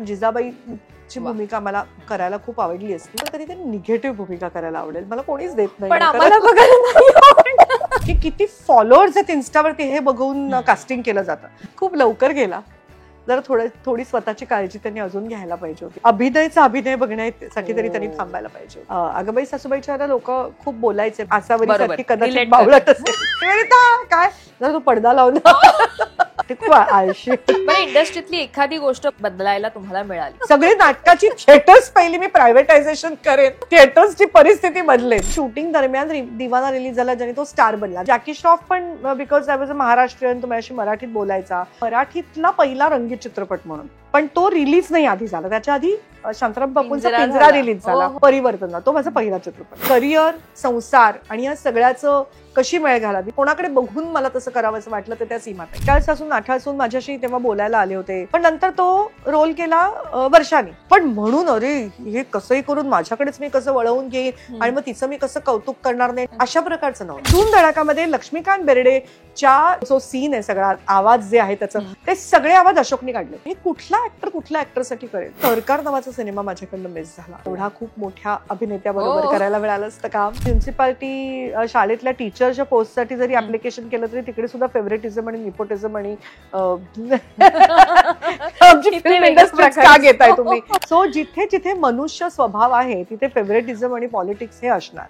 जिजाबाईची भूमिका मला करायला खूप आवडली असती, पण कधी निगेटिव्ह भूमिका करायला आवडेल, मला कोणीच देत नाही. पण आम्हाला बघायला नाही की किती फॉलोअर्स आहेत इन्स्टावरती हे बघून कास्टिंग केलं जातं. खूप लवकर गेला. जर थोडी स्वतःची काळजी त्यांनी अजून घ्यायला पाहिजे होती. अभिनय बघण्यासाठी तरी त्यांनी थांबायला पाहिजे. अगबाई सासूबाईच्या लोक खूप बोलायचे, आसावरी सारखी कदाचित बावळट असेल काय जर तू पडदा लावला ते खूप आळशी. बरं, इंडस्ट्रीतली एखादी गोष्ट बदलायला तुम्हाला मिळाली? सगळी नाटकाची थिएटर्स पहिली मी प्रायव्हेटायझेशन करेन, थिएटर्सची परिस्थिती बदलेल. शूटिंग दरम्यान दिवाना रिलीज झाला ज्याने तो स्टार बनला. जॅकी श्रॉफ पण because I was a Maharashtrian, तो माझ्याशी मराठीत बोलायचा. मराठीतला पहिला रंगीत चित्रपट म्हणून, पण तो रिलीज नाही आधी झाला. त्याच्या आधी शांताराम बापूंचा पिंजरा रिलीज झाला. परिवर्तन, तो माझा पहिला चित्रपट. करिअर, संसार आणि या सगळ्याचं कशी मेळ घालावी, कोणाकडे बघून मला तसं करावं असं वाटलं तर त्या सीमात आहे. त्यावेळेस नाठासून माझ्याशी तेव्हा बोलायला आले होते, पण नंतर तो रोल केला वर्षांनी. पण म्हणून अरे हे कसंही करून माझ्याकडेच मी कसं वळवून घेईन आणि मग तिचं मी कसं कौतुक करणार नाही, अशा प्रकारचं नव्हतं. धूम धडाकामध्ये लक्ष्मीकांत बेर्डेच्या जो सीन आहे, सगळा आवाज जे आहे त्याचं, ते सगळे आवाज अशोकने काढले. हे कुठला ऍक्टरसाठी करेल. सरकार नावाचा सिनेमा माझ्याकडनं मिस झाला. एवढा खूप मोठ्या अभिनेत्याबरोबर करायला मिळालं असतं काम. म्युन्सिपालिटी शाळेतल्या टीचरच्या पोस्टसाठी जरी ऍप्लिकेशन केलं तरी तिकडे सुद्धा फेवरेटिझम आणि निपोटिझम आणि आमची फिल्म इंडस्ट्री का घेताय तुम्ही. सो जिथे जिथे मनुष्य स्वभाव आहे तिथे फेवरेटिझम आणि पॉलिटिक्स हे असणार.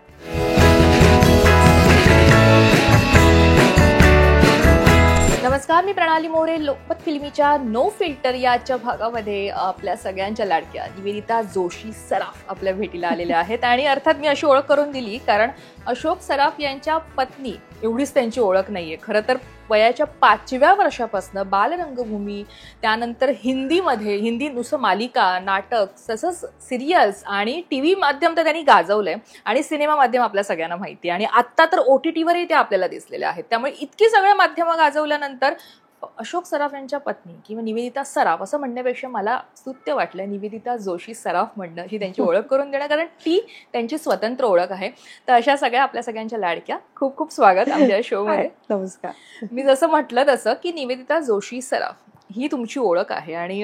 नमस्कार, मी प्रणाली मोरे. लोकमत फिल्मीच्या नो फिल्टर याच्या भागामध्ये आपल्या सगळ्यांच्या लाडक्या निवेदिता जोशी सराफ आपल्या भेटीला आलेल्या आहेत. आणि अर्थात मी अशी ओळख करून दिली कारण अशोक सराफ यांच्या पत्नी एवढीच त्यांची ओळख नाहीये. खरं तर वयाच्या 5व्या वर्षापासून बालरंगभूमी, त्यानंतर हिंदी नुसतं मालिका, नाटक, तसंच सिरियल्स आणि टीव्ही माध्यम तर त्यांनी गाजवलंय आणि सिनेमा माध्यम आपल्या सगळ्यांना माहिती आहे. आणि आत्ता तर OTTवरही ते आपल्याला दिसलेले आहेत. त्यामुळे इतकी सगळ्या माध्यमं गाजवल्यानंतर अशोक सराफ यांच्या पत्नी किंवा निवेदिता सराफ असं म्हणण्यापेक्षा मला स्तुत्य वाटलं निवेदिता जोशी सराफ म्हणणं, ही त्यांची ओळख करून देणं, कारण ती त्यांची स्वतंत्र ओळख आहे. तर अशा सगळ्या आपल्या सगळ्यांच्या लाडक्या, खूप खूप स्वागत आमच्या शो मध्ये. नमस्कार. मी जसं म्हटलं तसं की निवेदिता जोशी सराफ ही तुमची ओळख आहे. आणि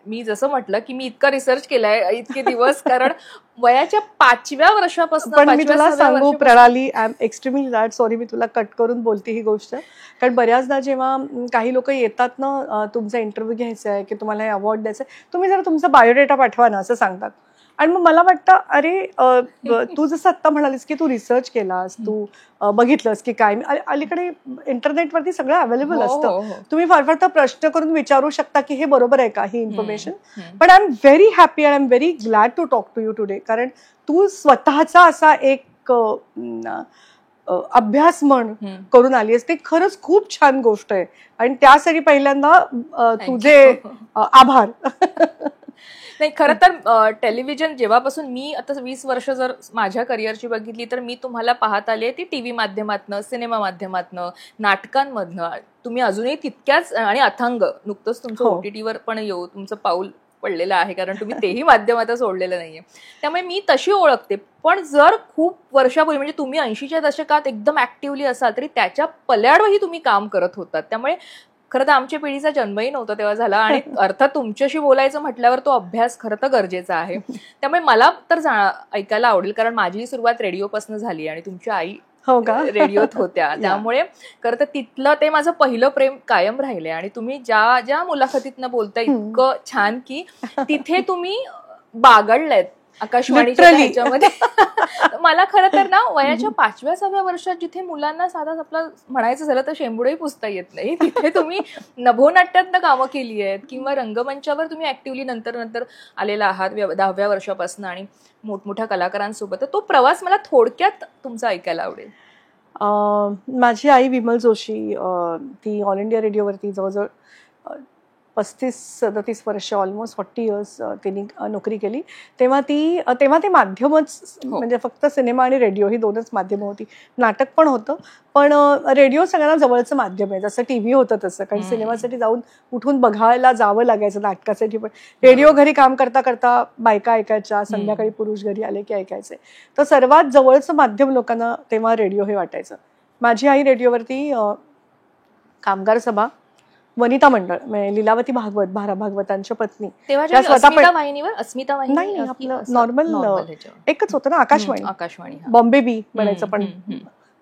मी जसं म्हटलं की मी इतका रिसर्च केलाय इतके दिवस, कारण वयाच्या 5व्या वर्षापासून. पण मी तुला सांगू Pranali, I am extremely glad, sorry मी तुला कट करून बोलते ही गोष्ट, कारण बऱ्याचदा जेव्हा काही लोक येतात ना, तुमचा इंटरव्ह्यू घ्यायचा आहे की तुम्हाला हे अवॉर्ड द्यायचं आहे, तुम्ही जरा तुमचा बायोडेटा पाठवा ना असं सांगतात. आणि मग मला वाटतं अरे तू जसं आत्ता म्हणालीस की तू रिसर्च केलास, तू बघितलंस की काय, अलीकडे इंटरनेटवरती सगळं अवेलेबल असतं. तुम्ही फार फार तर प्रश्न करून विचारू शकता की हे बरोबर आहे का ही इन्फॉर्मेशन. पण I am very happy and I am very glad to talk to you today, कारण तू स्वतःचा असा एक अभ्यास करून आली आहेस. ते खरंच खूप छान गोष्ट आहे आणि त्यासाठी पहिल्यांदा तुझे आभार. नाही, खरं तर टेलिव्हिजन जेव्हापासून मी आता 20 वर्ष जर माझ्या करिअरची बघितली तर मी तुम्हाला पाहत आले ती टीव्ही माध्यमातनं, सिनेमा माध्यमातनं, नाटकांमधनं. तुम्ही अजूनही तितक्याच आणि अथांग, नुकतंच तुमचं OTTवर पण तुमचं पाऊल पडलेलं आहे, कारण तुम्ही तेही माध्यमात सोडलेलं नाहीये. त्यामुळे मी तशी ओळखते. पण जर खूप वर्षापूर्वी म्हणजे तुम्ही 80च्या दशकात एकदम ऍक्टिव्हली असाल तरी त्याच्या पल्याडवरही तुम्ही काम करत होतात. त्यामुळे खरं तर आमच्या पिढीचा जन्मही नव्हता तेव्हा झाला. आणि अर्थात तुमच्याशी बोलायचं म्हटल्यावर तो अभ्यास खरं तर गरजेचा आहे. त्यामुळे मला तर ऐकायला आवडेल, कारण माझी सुरुवात रेडिओपासून झाली आणि तुमच्या आई रेडिओत होत्या. त्यामुळे खरं तर तिथलं ते माझं पहिलं प्रेम कायम राहिले. आणि तुम्ही ज्या ज्या मुलाखतीतनं बोलता इतकं छान की तिथे तुम्ही बागडलायत आकाशवाणीच्या ह्याच्यामध्ये. मला खरं तर ना वयाच्या 5व्या-6व्या वर्षात जिथे मुलांना साधा आपलं म्हणायचं झालं तर शेंबुडही पुसता येत नाही, तिथे तुम्ही नभोनाट्यातनं कामं केली आहेत किंवा रंगमंचावर तुम्ही ऍक्टिव्हली नंतर आलेला आहात 10व्या वर्षापासून आणि मोठमोठ्या कलाकारांसोबत. तर तो प्रवास मला थोडक्यात तुमचा ऐकायला आवडेल. माझी आई विमल जोशी, ती ऑल इंडिया रेडिओवरती जवळजवळ 35-37 वर्ष, ऑलमोस्ट 40 इयर्स त्यांनी नोकरी केली. तेव्हा ते माध्यमच, म्हणजे फक्त सिनेमा आणि रेडिओ ही दोनच माध्यमं होती. नाटक पण होतं, पण रेडिओ सगळ्यांना जवळचं माध्यम आहे, जसं टीव्ही होतं तसं. कारण सिनेमासाठी जाऊन उठून बघायला जावं लागायचं, नाटकासाठी पण रेडिओ घरी काम करता करता बायका ऐकायच्या, संध्याकाळी पुरुष घरी आले की ऐकायचे. तर सर्वात जवळचं माध्यम लोकांना तेव्हा रेडिओ हे वाटायचं. माझी आई रेडिओवरती कामगार सभा, वनिता मंडळ म्हणजे लीलावती भागवत, भागवतांच्या पत्नी. तेव्हा त्या स्वतः अस्मिता वाहिनीवर, अस्मिता वाहिनी नाही आपलं नॉर्मल एकच होतं ना, आकाशवाणी. बॉम्बे बी म्हणायचं, पण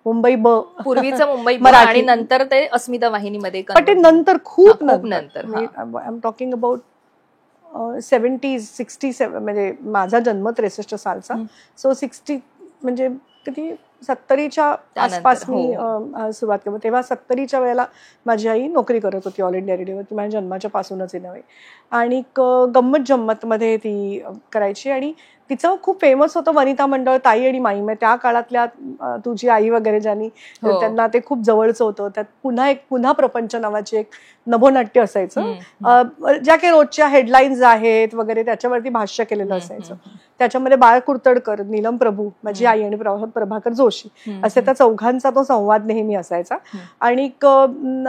मुंबई ब पूर्वीचं मुंबई मराठी. आणि नंतर ते अस्मिता वाहिनीमध्ये पण ते नंतर खूप नंतर I am talking about 70s 67, म्हणजे माझा जन्म 63 सालचा. सो 60 म्हणजे किती 70च्या आसपास मी सुरुवात केली. तेव्हा 70च्या वेळेला माझी आई नोकरी करत होती ऑल इंडिया रेडिओवर, माझ्या जन्माच्या पासूनच नव्हे. आणि गंमत जम्मत मध्ये ती करायची आणि तिचं खूप फेमस होतं वनिता मंडळ, ताई आणि माई. त्या काळातल्या तुझी आई वगैरे ज्यांनी त्यांना ते खूप जवळचं होतं. त्यात पुन्हा प्रपंच नावाचे एक नभोनाट्य असायचं, ज्या काही रोजच्या हेडलाईन्स आहेत वगैरे त्याच्यावरती भाष्य केलेलं असायचं. त्याच्यामध्ये बाळ कुर्तडकर, नीलम प्रभू, माझी आई आणि प्रभाकर जोशी असे त्या चौघांचा तो संवाद नेहमी असायचा. आणि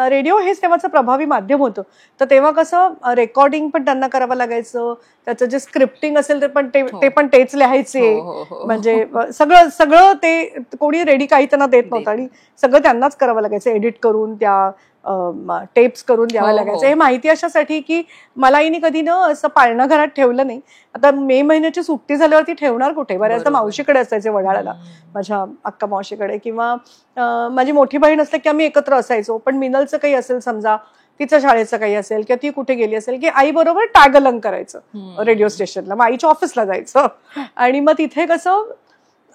रेडिओ हेच तेव्हाचं प्रभावी माध्यम होतं. तर तेव्हा कसं रेकॉर्डिंग पण त्यांना करावं लागायचं, त्याचं जे स्क्रिप्टिंग असेल ते पण तेच लिहायचे. म्हणजे सगळं ते कोणी रेडी काही त्यांना देत नव्हतं आणि सगळं त्यांनाच करावं लागायचं, एडिट करून त्या टेप्स करून द्यावं लागायचं. हे माहिती अशासाठी की मला आईने कधी ना असं पाळणं घरात ठेवलं नाही. आता मे महिन्याची सुट्टी झाल्यावरती ठेवणार कुठे, बऱ्याचदा मावशीकडे असायचे वडाळ्याला, माझ्या अक्का मावशीकडे, किंवा माझी मोठी बहीण असते की आम्ही एकत्र असायचो. पण मिनलचं काही असेल समजा, तिचं शाळेचं काही असेल किंवा ती कुठे गेली असेल की आई बरोबर टॅग अलंग करायचं रेडिओ स्टेशनला, मग आईच्या ऑफिसला जायचं. आणि मग तिथे कसं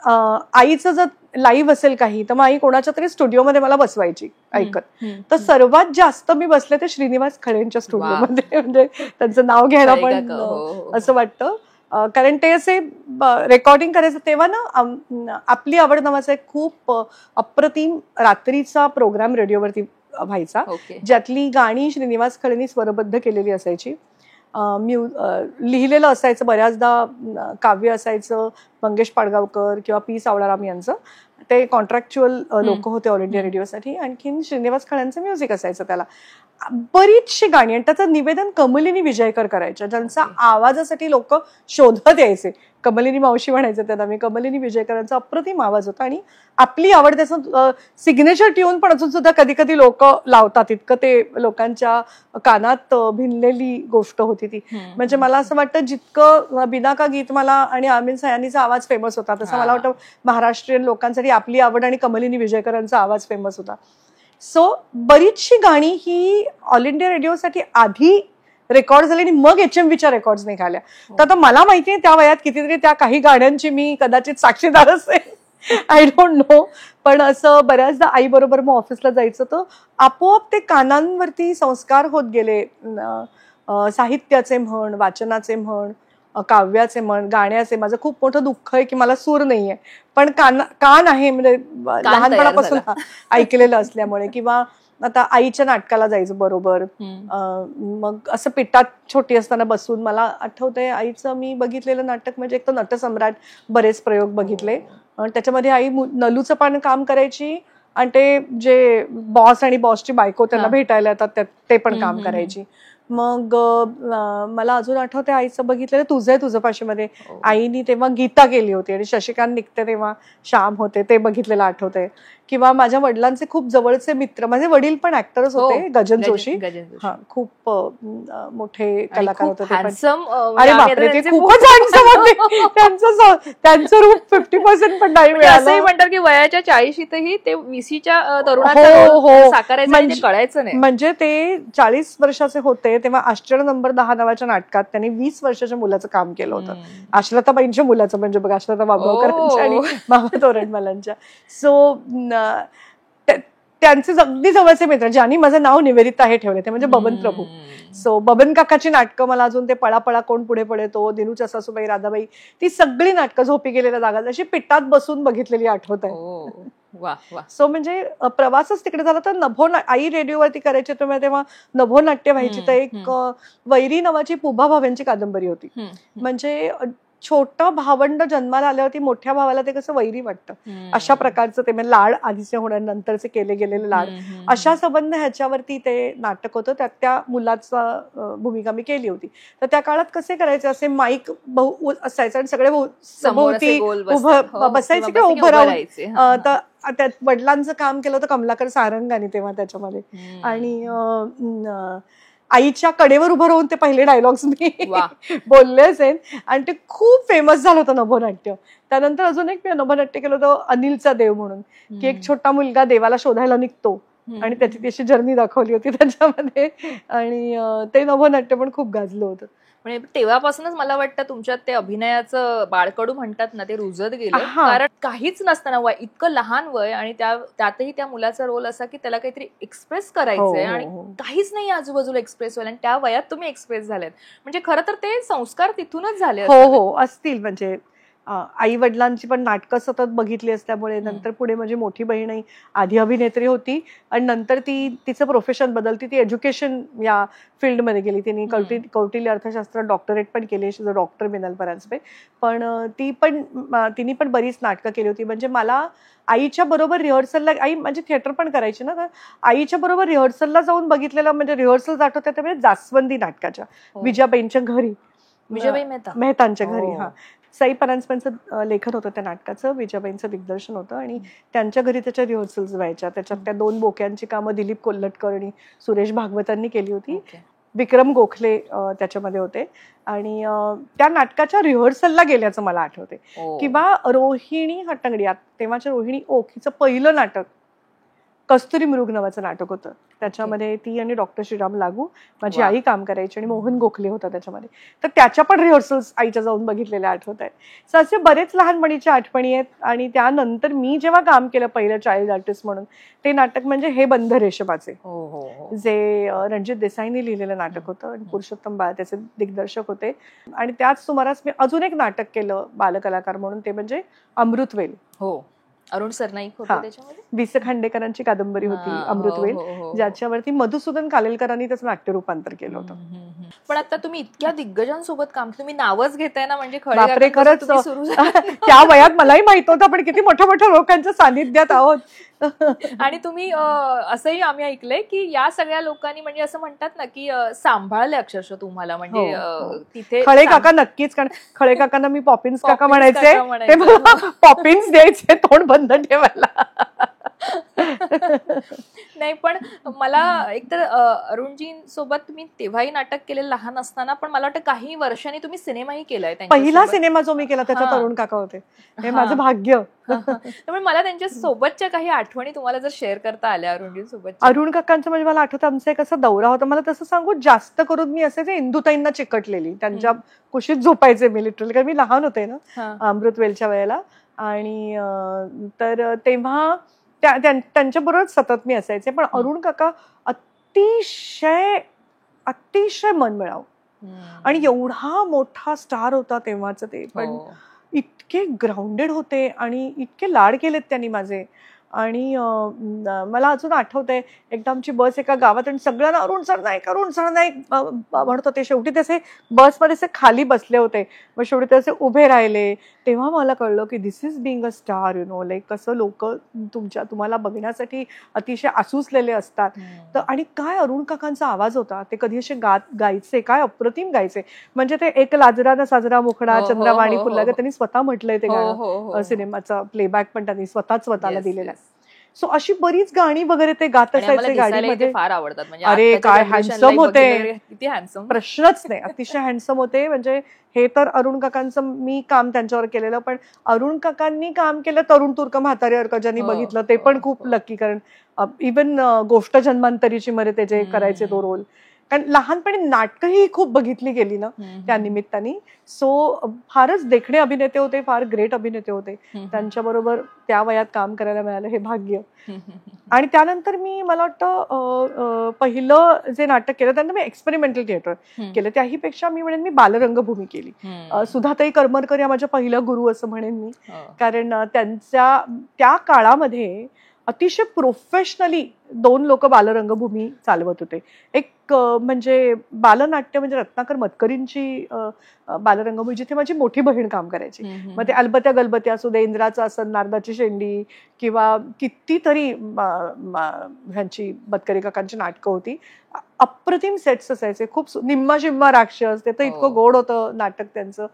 आईचं जर लाईव्ह असेल काही तर मग आई कोणाच्या तरी स्टुडिओमध्ये मला बसवायची ऐकत. तर सर्वात जास्त मी बसले ते श्रीनिवास खळेंच्या स्टुडिओमध्ये. म्हणजे त्यांचं नाव घ्यायला पण असं वाटतं, कारण ते असे रेकॉर्डिंग करायचं. तेव्हा ना आपली आवड नावाचा एक खूप अप्रतिम रात्रीचा प्रोग्राम रेडिओवरती व्हायचा, ज्यातली गाणी श्रीनिवास खळेंनी स्वरबद्ध केलेली असायची. लिहिलेलं असायचं, बऱ्याचदा काव्य असायचं मंगेश पाडगावकर किंवा पी सावळाराम यांचं. ते कॉन्ट्रॅक्च्युअल लोक होते ऑल इंडिया रेडिओसाठी. आणखीन श्रीनिवास खळ्यांचं म्युझिक असायचं त्याला. बरीचशी गाणी आणि त्याचं निवेदन कमलिनी विजयकर करायच्या, ज्यांचा आवाजासाठी लोक शोधत यायचे. कमलिनी मावशी म्हणायचं त्यांना मी. कमलिनी विजयकरांचा अप्रतिम आवाज होता आणि आपली आवड त्याचं सिग्नेचर ट्यून पण अजून सुद्धा कधी कधी लोक लावतात. इतकं ते लोकांच्या कानात भिनलेली गोष्ट होती ती. म्हणजे मला असं वाटतं जितकं बिनाका गीतमाला आणि आमीन सयानीचा आवाज फेमस होता, तसं मला वाटतं महाराष्ट्रीयन लोकांसाठी आपली आवड आणि कमलिनी विजयकरांचा आवाज फेमस होता. सो बरीचशी गाणी ही ऑल इंडिया रेडिओसाठी आधी रेकॉर्ड झाले आणि मग HMVच्या रेकॉर्ड निघाल्या. तर आता मला माहितीये त्या वयात कितीतरी त्या काही गाण्यांची मी कदाचित साक्षीदार असेल, आय डोंट नो. पण असं बऱ्याचदा आई बरोबर मग ऑफिसला जायचं तर आपोआप ते कानांवरती संस्कार होत गेले. साहित्याचे म्हण, वाचनाचे म्हण, काव्याचे म्हण, गाण्याचे. माझं खूप मोठं दुःख आहे की मला सूर नाहीये, पण कान आहे, म्हणजे लहानपणापासून ऐकलेलं असल्यामुळे. किंवा आता आईच्या नाटकाला जायचं बरोबर, मग असं पिठात छोटी असताना बसून मला आठवतंय आईचं मी बघितलेलं नाटक म्हणजे एक तर नटसम्राट, बरेच प्रयोग बघितले. त्याच्यामध्ये आई नलूचं पण काम करायची आणि ते जे बॉस आणि बॉसची बायको त्यांना भेटायला येतात ते पण काम करायची. मग मला अजून आठवते आईचं बघितलेलं तुझं पाशीमध्ये. आईनी तेव्हा गीता केली होती आणि शशिकांत निघते तेव्हा श्याम होते, ते बघितलेलं आठवतंय. किंवा माझ्या वडिलांचे खूप जवळचे मित्र, माझे वडील पण ऍक्टर्स होते, गजन जोशी. हा, खूप मोठे कलाकार होते ते पण. अरे बापरे, ते खूपच हँडसम होते. त्यांचं रूप 50% पण नाही मिळालं. असंही म्हणतात की वयाच्या 40शीतही ते 20च्या तरुणाचं साकारायचं कळायचं नाही. म्हणजे ते 40 वर्षाचे होते तेव्हा आश्चर्य नंबर 10 नावाच्या नाटकात त्यांनी 20 वर्षाच्या मुलाचं काम केलं होतं. आश्लताबाईंच्या मुलाचं, म्हणजे बघा आश्लता बाबगावकरांच्या आणि मामा तोरणमालांच्या. सो त्यांचे अगदी जवळचे मित्र, ज्यांनी माझं नाव निवेदिता हे ठेवले, ते म्हणजे बबन प्रभू. सो बबन काकाची नाटकं मला अजून, ते पळापळा कोण पुढे पडे तो, दिनूच्या सासूबाई, राधाबाई, ती सगळी नाटकं झोपी गेलेल्या जागा अशी पिठात बसून बघितलेली आठवत आहे. सो म्हणजे प्रवासच तिकडे झाला. तर आई रेडिओवरती करायची तेव्हा नभोनाट्य व्हायची. तर एक वैरी नावाची पुभा भावेंची कादंबरी होती. म्हणजे छोटं भावंड जन्माला आल्यावरती मोठ्या भावाला ते कसं वैरी वाटतं, अशा प्रकारचं ते म्हणजे लाड आधीचे होण्यानंतरचे केले गेलेले लाड, अशा संबंध ह्याच्यावरती ते नाटक होतं. त्यात त्या मुलाचा भूमिका मी केली होती. तर त्या काळात कसे करायचे, असे माईक असायचं आणि सगळे भोवती उभं बसायचे किंवा उभं राहून. तर त्यात वडिलांचं काम केलं होतं कमलाकर सारंगाने तेव्हा त्याच्यामध्ये. आणि आईच्या कडेवर उभं राहून ते पहिले डायलॉग्स मी बोलले असेल आणि ते खूप फेमस झालं होतं नभोनाट्य. त्यानंतर अजून एक मी नभोनाट्य केलं होतं अनिलचा देव म्हणून, की एक छोटा मुलगा देवाला शोधायला निघतो आणि त्याची तशी जर्नी दाखवली होती त्याच्यामध्ये. आणि ते नभोनाट्य पण खूप गाजलं होतं. म्हणजे तेव्हापासूनच मला वाटतं तुमच्यात ते अभिनयाचं बाळकडू म्हणतात ना ते रुजत गेलं. कारण काहीच नसताना इतकं लहान वय आणि त्यातही त्या मुलाचा रोल असा की त्याला काहीतरी एक्सप्रेस करायचंय आणि काहीच नाही आजूबाजूला एक्सप्रेस व्हायला, आणि त्या वयात तुम्ही एक्सप्रेस झालेत. म्हणजे खरं तर ते संस्कार तिथूनच झाले. हो असतील. म्हणजे आई वडिलांची पण नाटकं सतत बघितली असल्यामुळे नंतर पुढे माझी मोठी बहीणही आधी अभिनेत्री होती आणि नंतर तिचं प्रोफेशन बदलती, ती एज्युकेशन या फील्डमध्ये गेली. तिने कौटिल्य अर्थशास्त्र डॉक्टरेट पण केली, डॉक्टर मिनल परांजपे. पण तिने पण बरीच नाटकं केली होती. म्हणजे मला आईच्या बरोबर रिहर्सलला, आई म्हणजे थिएटर पण करायची ना, तर आईच्या बरोबर रिहर्सलला जाऊन बघितलेलं म्हणजे रिहर्सल्स आठवतात त्यामुळे जास्वंदी नाटकाच्या विजयाबाईंच्या घरी, विजयाबाई मेहतांच्या घरी. साई परांजपेंचं लेखन होतं त्या नाटकाचं, विजयाबाईंचं दिग्दर्शन होतं आणि त्यांच्या घरी त्याच्या रिहर्सल्स व्हायच्या. त्याच्यात त्या 2 बोक्यांची कामं दिलीप कोल्हटकर आणि सुरेश भागवतांनी केली होती. विक्रम गोखले त्याच्यामध्ये होते. आणि त्या नाटकाच्या रिहर्सलला गेल्याचं मला आठवते. किंवा रोहिणी हट्टंगडी, तेव्हाच्या रोहिणी ओक हिचं पहिलं नाटक कस्तुरी मृग नावाचं नाटक होतं. त्याच्यामध्ये ती आणि डॉक्टर श्रीराम लागू माझी आई काम करायची आणि मोहन गोखले होता त्याच्यामध्ये. तर त्याच्या पण रिहर्सल्स आईच्या जाऊन बघितलेल्या आठवत आहेत. सो असे बरेच लहानपणीच्या आठवणी आहेत. आणि त्यानंतर मी जेव्हा काम केलं पहिलं चाइल्ड आर्टिस्ट म्हणून, ते नाटक म्हणजे हे बंध रेशमाचे, जे रणजित देसाईंनी लिहिलेलं नाटक होतं आणि पुरुषोत्तम बाळ त्याचे दिग्दर्शक होते. आणि त्याच सुमारास मी अजून एक नाटक केलं बालकलाकार म्हणून, ते म्हणजे अमृतवेल. अरुण सरनाईक होते त्याच्यामध्ये. वि स खांडेकरांची कादंबरी होती अमृतवेल, ज्याच्यावरती मधुसूदन कालेलकरांनी त्याचं नाट्य रूपांतर केलं होतं. पण आता तुम्ही इतक्या दिग्गजांसोबत काम, तुम्ही नावच घेताय ना, म्हणजे खरंच त्या वयात मलाही माहित होतं आपण किती मोठ्या मोठ्या लोकांच्या सानिध्यात आहोत. आणि तुम्ही असंही आम्ही ऐकलंय की या सगळ्या लोकांनी म्हणजे असं म्हणतात ना की सांभाळले अक्षरशः तुम्हाला. म्हणजे तिथे खळे काका नक्कीच, कारण खळे काकांना मी पॉपिन्स काका म्हणायचे, ते पॉपिन्स द्यायचे तोंड बंद ठेवायला. नाही पण मला एकतर अरुणजींसोबत तुम्ही तेव्हाही नाटक केलेलं लहान असताना, पण मला वाटतं काही वर्षांनी तुम्ही सिनेमाही केलाय. पहिला सिनेमा जो मी केला त्याच्यात अरुण काका होते, हे माझं भाग्य. त्यामुळे मला त्यांच्या सोबतच्या काही आठवणी तुम्हाला जर शेअर करता आल्या अरुणजींसोबत. अरुण काकांचं म्हणजे मला आठवतं आमचा एक असा दौरा होता. मला तसं सांगू, जास्त करून मी असे जे इंदुताईंना चिकटलेली, त्यांच्या कुशीत झोपायचे मी लिटरली, कारण मी लहान होते ना अमृतवेलच्या वेळेला. आणि तर तेव्हा त्यांच्याबरोबर सतत मी असायचे. पण अरुण काका अतिशय मनमिळाऊ आणि एवढा मोठा स्टार होता तेव्हाच ते, पण इतके ग्राउंडेड होते आणि इतके लाड केलेत त्यांनी माझे. आणि मला अजून आठवतंय, एकदा आमची बस एका गावात आणि सगळ्यांना अरुण सरनाईक म्हणत होते. शेवटी त्याचे बसमध्ये असे खाली बसले होते, मग शेवटी ते असे उभे राहिले. तेव्हा मला कळलं की this is being a star, like कसं लोक तुम्हाला बघण्यासाठी अतिशय आसुसलेले असतात. तर आणि काय अरुण काकांचा आवाज होता, ते कधी असे गायचे, काय अप्रतिम गायचे. म्हणजे ते एक लाजरा न साजरा मुखडा चंद्रवाणी फुलला, त्यांनी स्वतः म्हटलंय ते गाणं, सिनेमाचा प्लेबॅक पण त्यांनी स्वतःला दिलेला आहे. सो अशी बरीच गाणी वगैरे ते गात असायचे गाडीमध्ये. फार आवडतात. म्हणजे अरे काय हँडसम होते, किती हँडसम, प्रश्नच नाही, अतिशय हँडसम होते. म्हणजे हे तर अरुण काकांचं मी काम त्यांच्यावर केलेलं, पण अरुण काकांनी काम केलं तरुण तुर्क म्हातारे अर्क, ज्यांनी बघितलं ते पण खूप लकी. कारण इवन गोष्ट जन्मांतरीची मध्ये ते जे करायचे तो रोल, कारण लहानपणी नाटकही खूप बघितली गेली ना त्या निमित्ताने. सो फारच देखणे अभिनेते होते, फार ग्रेट अभिनेते होते. त्यांच्याबरोबर त्या वयात काम करायला मिळालं हे भाग्य. आणि त्यानंतर मला वाटतं पहिलं जे नाटक केलं त्यानंतर मी एक्सपेरिमेंटल थिएटर केलं. त्याही पेक्षा मी म्हणेन मी बालरंगभूमी केली. सुधाताई करमरकर या माझ्या पहिल्या गुरु असं म्हणेन मी, कारण त्या काळामध्ये अतिशय प्रोफेशनली 2 लोक बालरंगभूमी चालवत होते. एक म्हणजे बालनाट्य म्हणजे रत्नाकर मतकरींची बालरंगभूमी, जिथे माझी मोठी बहीण काम करायची. मग ते अलबत्या गलबत्या असू दे, इंद्राचं आसन, नारदाची शेंडी किंवा कितीतरी ह्यांची मतकरी काकांची नाटकं होती. अप्रतिम सेट्स असायचे. खूप निम्मा शिम्मा राक्षस, ते तर इतकं गोड होतं नाटक त्यांचं.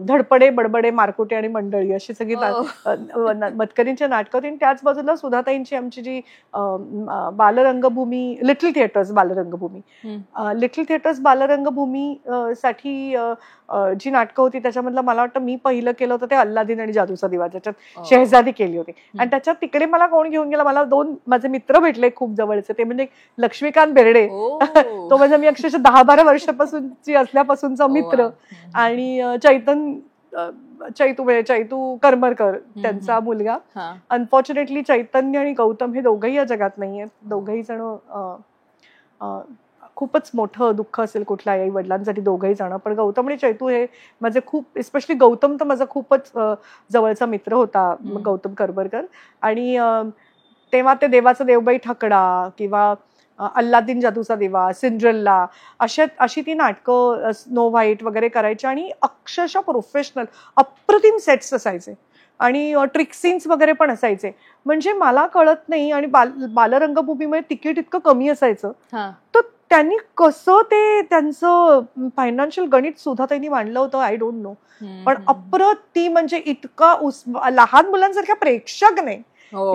धडपडे बडबडे मारकुटे आणि मंडळी अशी सगळी मतकरींची नाटकं होती. त्याच बाजूला सुधाताईंची आमची जी बालरंगभूमी, लिटल थिएटर्स बालरंगभूमी, लिटल थिएटर्स बालरंगभूमी साठी जी नाटकं होती त्याच्यामधलं मला वाटतं मी पहिलं केलं होतं ते अल्लादीन आणि जादूचा दिवा, ज्याच्यात शहजादी केली होती. आणि त्याच्यात तिकडे मला कोण घेऊन गेला, मला 2 माझे मित्र भेटले खूप जवळचे, ते म्हणजे लक्ष्मीकांत बेर्डे, तो म्हणजे मी अक्षरशः 10-12 वर्षापासूनची असल्यापासूनचा मित्र, आणि चैतू करमरकर त्यांचा मुलगा. अनफॉर्च्युनेटली चैतन्य आणि गौतम हे दोघंही या जगात नाहीयेत. दोघंही जण खूपच मोठं दुःख असेल कुठल्या आई वडिलांसाठी, दोघंही जण. पण गौतम आणि चैतू हे माझे खूप, स्पेशली गौतम तर माझा खूपच जवळचा मित्र होता, गौतम करमरकर. आणि तेव्हा ते देवाचा देवबाई ठकडा किंवा अल्लादीन जादूचा दिवा, सिंड्रेल्ला, अशी ती नाटकं स्नो व्हाईट वगैरे करायची. आणि अक्षरशः प्रोफेशनल अप्रतिम सेट्स असायचे आणि ट्रिक सीन्स वगैरे पण असायचे. म्हणजे मला कळत नाही. आणि बालरंगभूमीमध्ये तिकीट इतकं कमी असायचं, तर त्यांनी कसं ते त्यांचं फायनान्शियल गणित सुद्धा त्यांनी मांडलं होतं, आय डोंट नो. पण अप्रतिम, म्हणजे इतका लहान मुलांसारख्या प्रेक्षक नाही,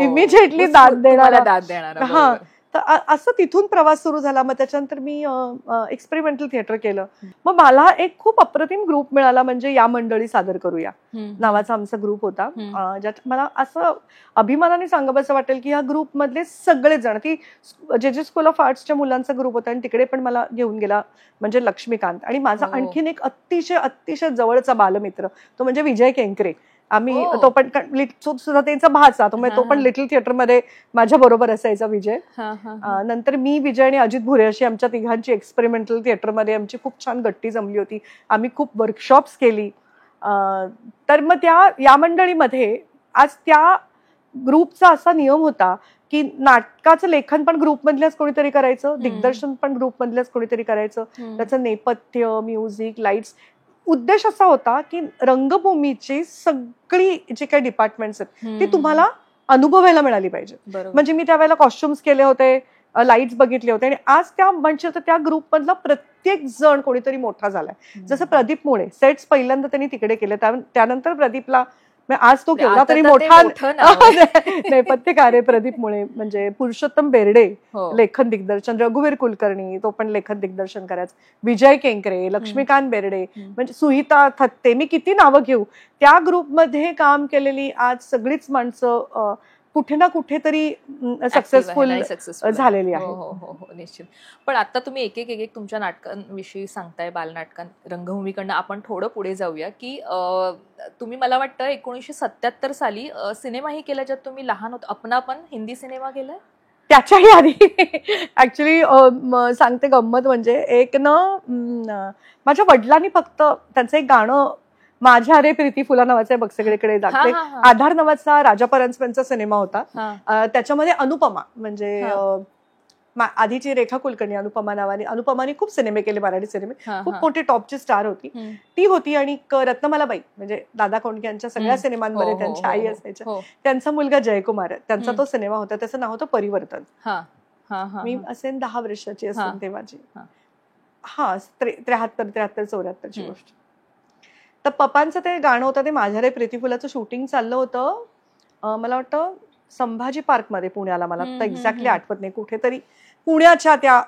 इमिजिएटली दाद देणारा. हा, तर असं तिथून प्रवास सुरू झाला. मग त्याच्यानंतर मी एक्सपेरिमेंटल थिएटर केलं. मग मला एक खूप अप्रतिम ग्रुप मिळाला, म्हणजे या मंडळी सादर करूया नावाचा आमचा ग्रुप होता, ज्यात मला असं अभिमानाने सांगावंसं वाटेल की या ग्रुप मधले सगळेच जण, ती जे स्कूल ऑफ आर्ट्सच्या मुलांचा ग्रुप होता, आणि तिकडे पण मला घेऊन गेला म्हणजे लक्ष्मीकांत. आणि माझा आणखीन एक अतिशय जवळचा बालमित्र, तो म्हणजे विजय केंकरे. आम्ही तो पण सुद्धा त्यांचा भाचा, तो पण लिटल थिएटरमध्ये माझ्या बरोबर असायचा विजय. नंतर मी, विजय आणि अजित भुरे अशी आमच्या तिघांची एक्सपेरिमेंटल थिएटरमध्ये आमची खूप छान गट्टी जमली होती. आम्ही खूप वर्कशॉप्स केली. तर मग या मंडळीमध्ये आज त्या ग्रुपचा असा नियम होता की नाटकाचं लेखन पण ग्रुपमधल्याच कोणीतरी करायचं, दिग्दर्शन पण ग्रुपमधल्याच कोणीतरी करायचं, त्याचं नेपथ्य, म्युझिक, लाईट्स. उद्देश असा होता की रंगभूमीची सगळी जी काही डिपार्टमेंट्स आहेत ती तुम्हाला अनुभवायला मिळाली पाहिजे. म्हणजे मी त्यावेळेला कॉस्ट्युम्स केले होते, लाईट्स बघितले होते. आणि आज त्या ग्रुपमधला प्रत्येक जण कोणीतरी मोठा झालाय. जसं प्रदीप मुळे सेट्स पहिल्यांदा त्यांनी तिकडे केले, त्यानंतर प्रदीपला आज तो केवढा तरी मोठा नेपथ्यकार आहे प्रदीप मुळे. म्हणजे पुरुषोत्तम बेर्डे लेखन दिग्दर्शन, रघुवीर कुलकर्णी तो पण लेखन दिग्दर्शन करायचं, विजय केंकरे, लक्ष्मीकांत बेर्डे, म्हणजे सुहिता थत्ते, मी किती नावं घेऊ. त्या ग्रुपमध्ये काम केलेली आज सगळीच माणसं कुठे ना कुठेतरी सक्सेसफुल झालेली आहे. हो, निश्चित. पण आता तुम्ही एक तुमच्या नाटकांविषयी सांगताय, बालनाटकां रंगभूमीकडनं आपण थोडं पुढे जाऊया की तुम्ही, मला वाटतं 1977 साली सिनेमाही केला, ज्यात तुम्ही लहान होत. अपनापन हिंदी सिनेमा केलाय. त्याच्याही आधी ऍक्च्युली सांगते गंमत, म्हणजे एक माझ्या वडिलांनी फक्त त्यांचं एक गाणं, माझ्या रे प्रीती फुला नावाचा बघ सगळीकडे जाते, आधार नावाचा राजा परांजपेंचा सिनेमा होता. त्याच्यामध्ये अनुपमा, म्हणजे आधीची रेखा कुलकर्णी अनुपमा नावाने, अनुपमाने खूप सिनेमे केले, मराठी सिनेमे, खूप मोठी टॉपची स्टार होती ती होती. आणि रत्नमालाबाई, म्हणजे दादा कोंडके यांच्या सगळ्या सिनेमांमध्ये त्यांच्या आई असायच्या. त्यांचा मुलगा जयकुमार, त्यांचा तो सिनेमा होता, त्याचं नाव होतं परिवर्तन. मी असेल 10 वर्षाची असेल तेव्हाची, 73-74ची गोष्ट. तर पप्पांचं ते गाणं होतं, ते माझ्या रे प्रीती फुलाचं शूटिंग चाललं होतं. मला वाटतं संभाजी पार्कमध्ये पुण्याला, मला आता एक्झॅक्टली आठवत नाही, कुठेतरी पुण्याच्या त्या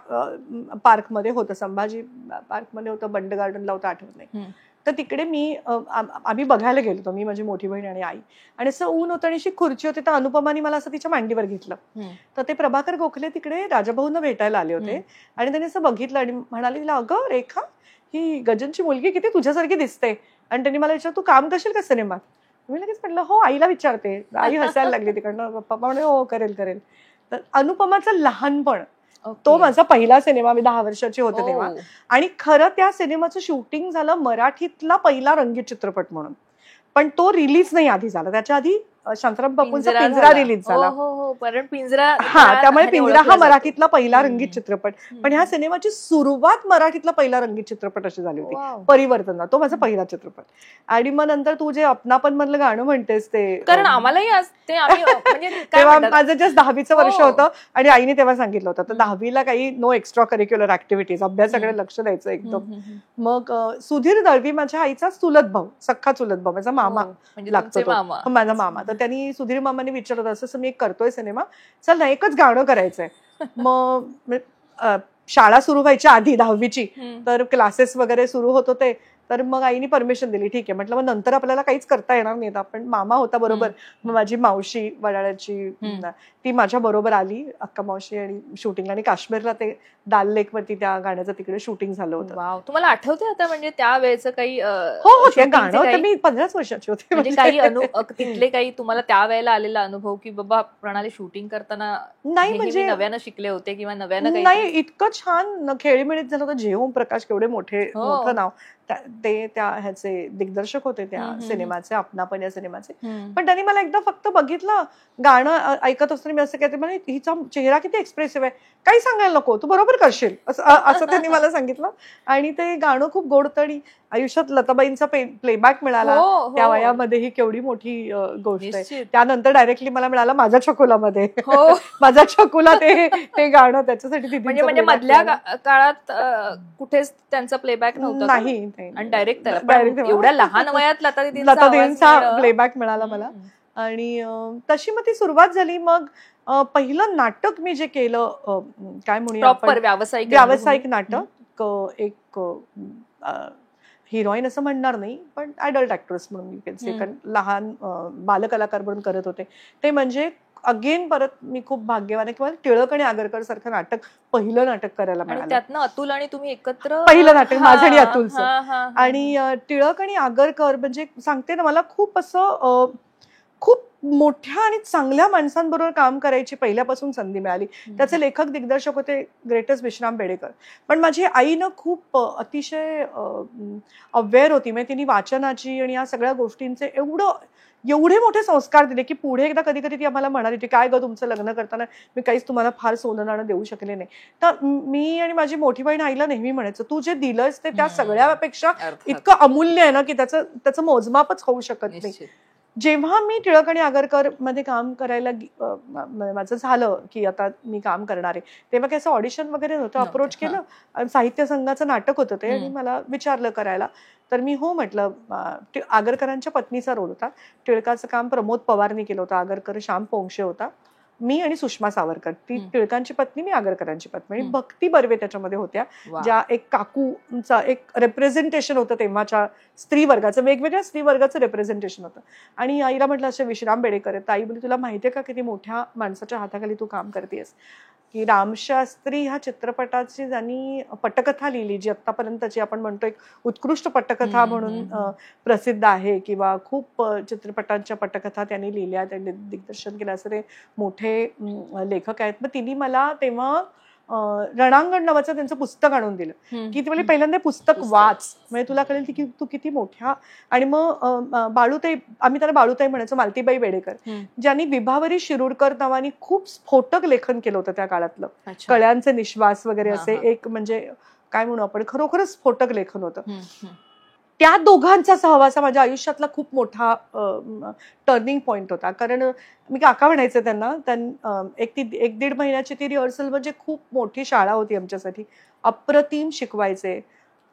पार्कमध्ये होतं, संभाजी पार्कमध्ये होतं, बंड गार्डनला होतं, आठवत नाही. तर तिकडे आम्ही बघायला गेलो होतो, मी, माझी मोठी बहीण आणि आई. आणि असं ऊन होतं आणि अशी खुर्ची होती, तर अनुपमानी मला असं तिच्या मांडीवर घेतलं. तर ते प्रभाकर गोखले तिकडे राजाभाऊंना भेटायला आले होते आणि त्यांनी असं बघितलं आणि म्हणाले तिला, अगं रेखा, ही गजनची मुलगी किती तुझ्यासारखी दिसते. आणि त्यांनी मला विचारलं, तू काम करशील का सिनेमात? मी लगेच म्हटलं हो, आईला विचारते. आई हसायला लागली तिकडनं. पप्पा म्हणे हो करेल. तर अनुपमाचं लहानपण, तो माझा पहिला सिनेमा, मी 10 वर्षाची होते तेव्हा. आणि खरं त्या सिनेमाचं शूटिंग झालं मराठीतला पहिला रंगीत चित्रपट म्हणून, पण तो रिलीज नाही आधी झाला. त्याच्या आधी शांताराम बापूंचा पिंजरा रिलीज झाला. कारण पिंजरा त्यामुळे पिंजरा हा मराठीतला पहिला रंगीत चित्रपट. पण ह्या सिनेमाची सुरुवात मराठीतला पहिला रंगीत चित्रपट अशी झाली होती, परिवर्तन. तो माझा पहिला चित्रपट. आणि मग नंतर तू जे अपनापन मधलं गाणं म्हणतेस ते, कारण आम्हालाही तेव्हा माझं जस्ट 10वीचं वर्ष होतं आणि आईने तेव्हा सांगितलं होतं, तर 10वीला काही नो एक्स्ट्रा करिक्युलर ऍक्टिव्हिटीज, अभ्यासाकडे लक्ष द्यायचं एकदम. मग सुधीर दळवी माझ्या आईचा चुलत भाऊ, सख्खा चुलत भाऊ, माझा मामा लागतो, माझा मामा. तर त्यांनी सुधीर मामाने विचारलं, असं मी एक करतोय सिनेमा, चल ना एकच गाणं करायचंय. मग शाळा सुरू व्हायच्या आधी 10वीची, तर क्लासेस वगैरे सुरू होत होते. तर मग आईने परमिशन दिली, ठीक आहे. म्हटलं मग नंतर आपल्याला काहीच करता येणार नाही, आपण मामा होता बरोबर. मग माझी मावशी वडाळ्याची, ती माझ्या बरोबर आली, अक्का मावशी, आणि शूटिंग. आणि काश्मीरला ते दाल लेक वरती त्या गाण्याचं तिकडे शूटिंग झालं होतं. तुम्हाला आठवते आता म्हणजे त्या वेळेचं काही? हो, ते गाणं होतं, मी 15 वर्षाची होते. म्हणजे काही तिथले काही तुम्हाला त्या वेळेला आलेला अनुभव की बाबा प्रणाली शूटिंग करताना नाही, म्हणजे नव्यानं शिकले होते किंवा नव्यानं नाही, इतकं छान खेळीमेळीत झालं होतं. जे ओमप्रकाश केवढे मोठं नाव, ते त्या ह्याचे दिग्दर्शक होते त्या सिनेमाचे, अपनापन या सिनेमाचे. पण त्यांनी मला एकदा फक्त बघितलं, गाणं ऐकत असताना मी असं काहीतरी म्हणे, हिचा चेहरा किती एक्सप्रेसिव्ह आहे, काही सांगायला नको, तू बरोबर करशील, असं त्यांनी मला सांगितलं. आणि ते गाणं खूप गोड. आणि आयुष्यात लताबाईंचा प्लेबॅक मिळाला त्या वयामध्ये, ही केवढी मोठी गोष्ट आहे. त्यानंतर डायरेक्टली मला मिळाला माझ्या छकुलामध्ये, माझा छकुला ते गाणं, त्याच्यासाठी म्हणजे मधल्या काळात कुठेच त्यांचा प्लेबॅक नव्हता नाही, आणि डायरेक्ट एवढ्या लहान वयात लतादीदींचा प्लेबॅक मिळाला मला. आणि तशी मग ती सुरुवात झाली. मग पहिलं नाटक मी जे केलं, काय म्हणूया, व्यावसायिक नाटक, एक हिरोईन असं म्हणणार नाही, पण ऍडल्ट ऍक्ट्रेस म्हणून कारण लहान बालकलाकार म्हणून करत होते ते. म्हणजे अगेन परत मी खूप भाग्यवान आहे, किंवा टिळक आणि आगरकर सारखं नाटक, पहिलं नाटक करायला मिळालं. त्यातनं अतुल आणि तुम्ही एकत्र, पहिलं नाटक माझं आणि अतुलचं. आणि टिळक आणि आगरकर म्हणजे सांगते ना, मला खूप असं खूप मोठ्या आणि चांगल्या माणसांबरोबर काम करायची पहिल्यापासून संधी मिळाली. त्याचे लेखक दिग्दर्शक होते ग्रेटेस्ट विश्राम बेडेकर. पण माझी आई ना खूप अतिशय अवेअर होती. म्हणजे तिने वाचनाची आणि या सगळ्या गोष्टींचे एवढे मोठे संस्कार दिले की पुढे एकदा कधी कधी ती आम्हाला म्हणाली होती, काय ग तुमचं लग्न करताना मी काहीच तुम्हाला फार सोनं नाणं देऊ शकले नाही. तर मी आणि माझी मोठी बहीण आईला नेहमी म्हणायचं, तू जे दिलंस ते त्या सगळ्यापेक्षा इतकं अमूल्य आहे ना की त्याचं मोजमापच होऊ शकत नाही. जेव्हा मी टिळक आणि आगरकर मध्ये काम करायला माझं झालं की आता मी काम करणार आहे, तेव्हा काही असं ऑडिशन वगैरे नव्हतं. अप्रोच केलं, साहित्य संघाचं नाटक होतं ते, आणि मला विचारलं करायला. तर मी हो म्हटलं. आगरकरांच्या पत्नीचा रोल होता. टिळकाचं काम प्रमोद पवारनी केलं होतं, आगरकर श्याम पोंक्षे होता, मी आणि सुषमा सावरकर. ती टिळकांची पत्नी, मी आगरकरांची पत्नी. आणि भक्ती बर्वे त्याच्यामध्ये होत्या, ज्या एक काकूचा एक रिप्रेझेंटेशन होतं तेव्हाच्या स्त्री वर्गाचं, वेगवेगळ्या स्त्री वर्गाचं रिप्रेझेंटेशन होतं. आणि आईला म्हटलं असे विश्राम बेडेकर आहेत. आई बोलली, तुला माहितीये का किती मोठ्या माणसाच्या हाताखाली तू काम करतेस. की रामशास्त्री ह्या चित्रपटाची ज्यांनी पटकथा लिहिली, जी आतापर्यंतची आपण म्हणतो एक उत्कृष्ट पटकथा म्हणून प्रसिद्ध आहे, किंवा खूप चित्रपटांच्या पटकथा त्यांनी लिहिल्या, त्यांनी दिग्दर्शन केलं, असं ते मोठे लेखक आहेत. मग तिने मला तेव्हा रणांगण नावाचं त्यांचं पुस्तक आणून दिलं की तुम्हाला पहिल्यांदा पुस्तक वाच, म्हणजे तुला कळेल की तू किती मोठ्या. आणि मग बाळूताई, आम्ही त्याला बाळूताई म्हणायचो, मालतीबाई बेडेकर, ज्यांनी विभावरी शिरूरकर नावाने खूप स्फोटक लेखन केलं होतं त्या काळातलं. कळ्यांचे निश्वास वगैरे असे एक, म्हणजे काय म्हणू आपण, खरोखरच स्फोटक लेखन होतं. त्या दोघांचा सहवास माझ्या आयुष्यातला खूप मोठा टर्निंग पॉइंट होता. कारण मी काका म्हणायचे त्यांना. एक 1-1.5 महिन्याची ती रिहर्सल म्हणजे खूप मोठी शाळा होती आमच्यासाठी. अप्रतिम शिकवायचे.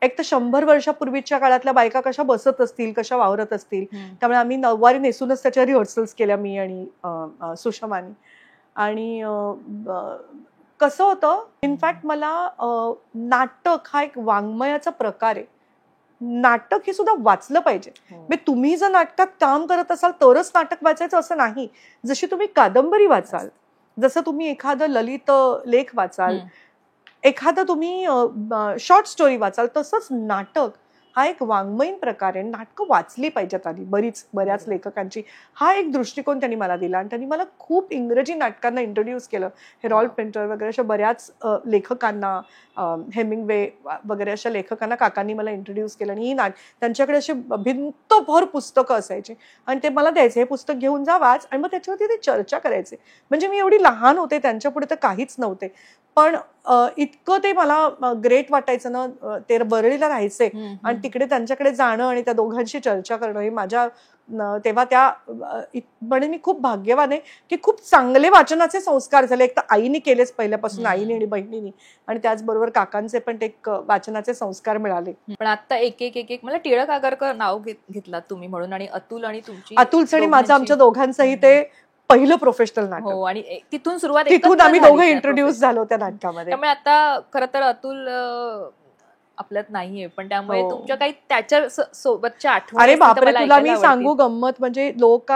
एक तर 100 वर्षापूर्वीच्या काळातल्या बायका कशा बसत असतील, कशा वावरत असतील, त्यामुळे आम्ही नऊवारी नेसूनच त्याच्या रिहर्सल्स केल्या, मी आणि सुषमानी. आणि कसं होतं, इनफॅक्ट मला नाटक हा एक वाङ्मयाचा प्रकार आहे. नाटक हे सुद्धा वाचलं पाहिजे. म्हणजे तुम्ही जर नाटकात काम करत असाल तरच नाटक वाचायचं असं नाही. जशी तुम्ही कादंबरी वाचाल, जसं तुम्ही एखादं ललित लेख वाचाल, एखादं तुम्ही शॉर्ट स्टोरी वाचाल, तसंच नाटक हा एक वाङ्मयीन प्रकार आहे. नाटकं वाचली पाहिजेत आधी बऱ्याच लेखकांची. हा एक दृष्टिकोन त्यांनी मला दिला आणि त्यांनी मला खूप इंग्रजी नाटकांना इंट्रोड्यूस केलं. हेरॉल्ड पिंटर वगैरे अशा बऱ्याच लेखकांना, हेमिंग्वे वगैरे अशा लेखकांना काकांनी मला इंट्रोड्यूस केलं. आणि त्यांच्याकडे अशी भिंतभर पुस्तकं असायची आणि ते मला द्यायचे, हे पुस्तक घेऊन जा वाच, आणि मग त्याच्यावरती ते चर्चा करायचे. म्हणजे मी एवढी लहान होते, त्यांच्या पुढे तर काहीच नव्हते, पण इतकं ते मला ग्रेट वाटायचं ना. ते बरळीला राहायचे आणि तिकडे त्यांच्याकडे जाणं आणि त्या दोघांशी चर्चा करणं हे माझ्या तेव्हा म्हणजे मी खूप भाग्यवान आहे की खूप चांगले वाचनाचे संस्कार झाले. एक तर आईने केलेच पहिल्यापासून, आईने आणि बहिणीने, आणि त्याचबरोबर काकांचे पण ते वाचनाचे संस्कार मिळाले. पण आता एक मला टिळक आगरकर नाव घेतलात तुम्ही म्हणून, आणि अतुल आणि तुमची, अतुलचं आणि माझं, आमच्या दोघांचंही ते पहिलं प्रोफेशनल नाटक. हो, आणि तिथून सुरुवात, तिथून आम्ही दोघं इंट्रोड्यूस झालो त्या नाटकामध्ये. त्यामुळे आता खरं तर अतुल आपल्यात नाहीये, पण त्यामुळे तुमच्या काही त्याच्या सोबतच्या आठवणी. अरे बापरे, तुला मी सांगू गंमत, म्हणजे लोक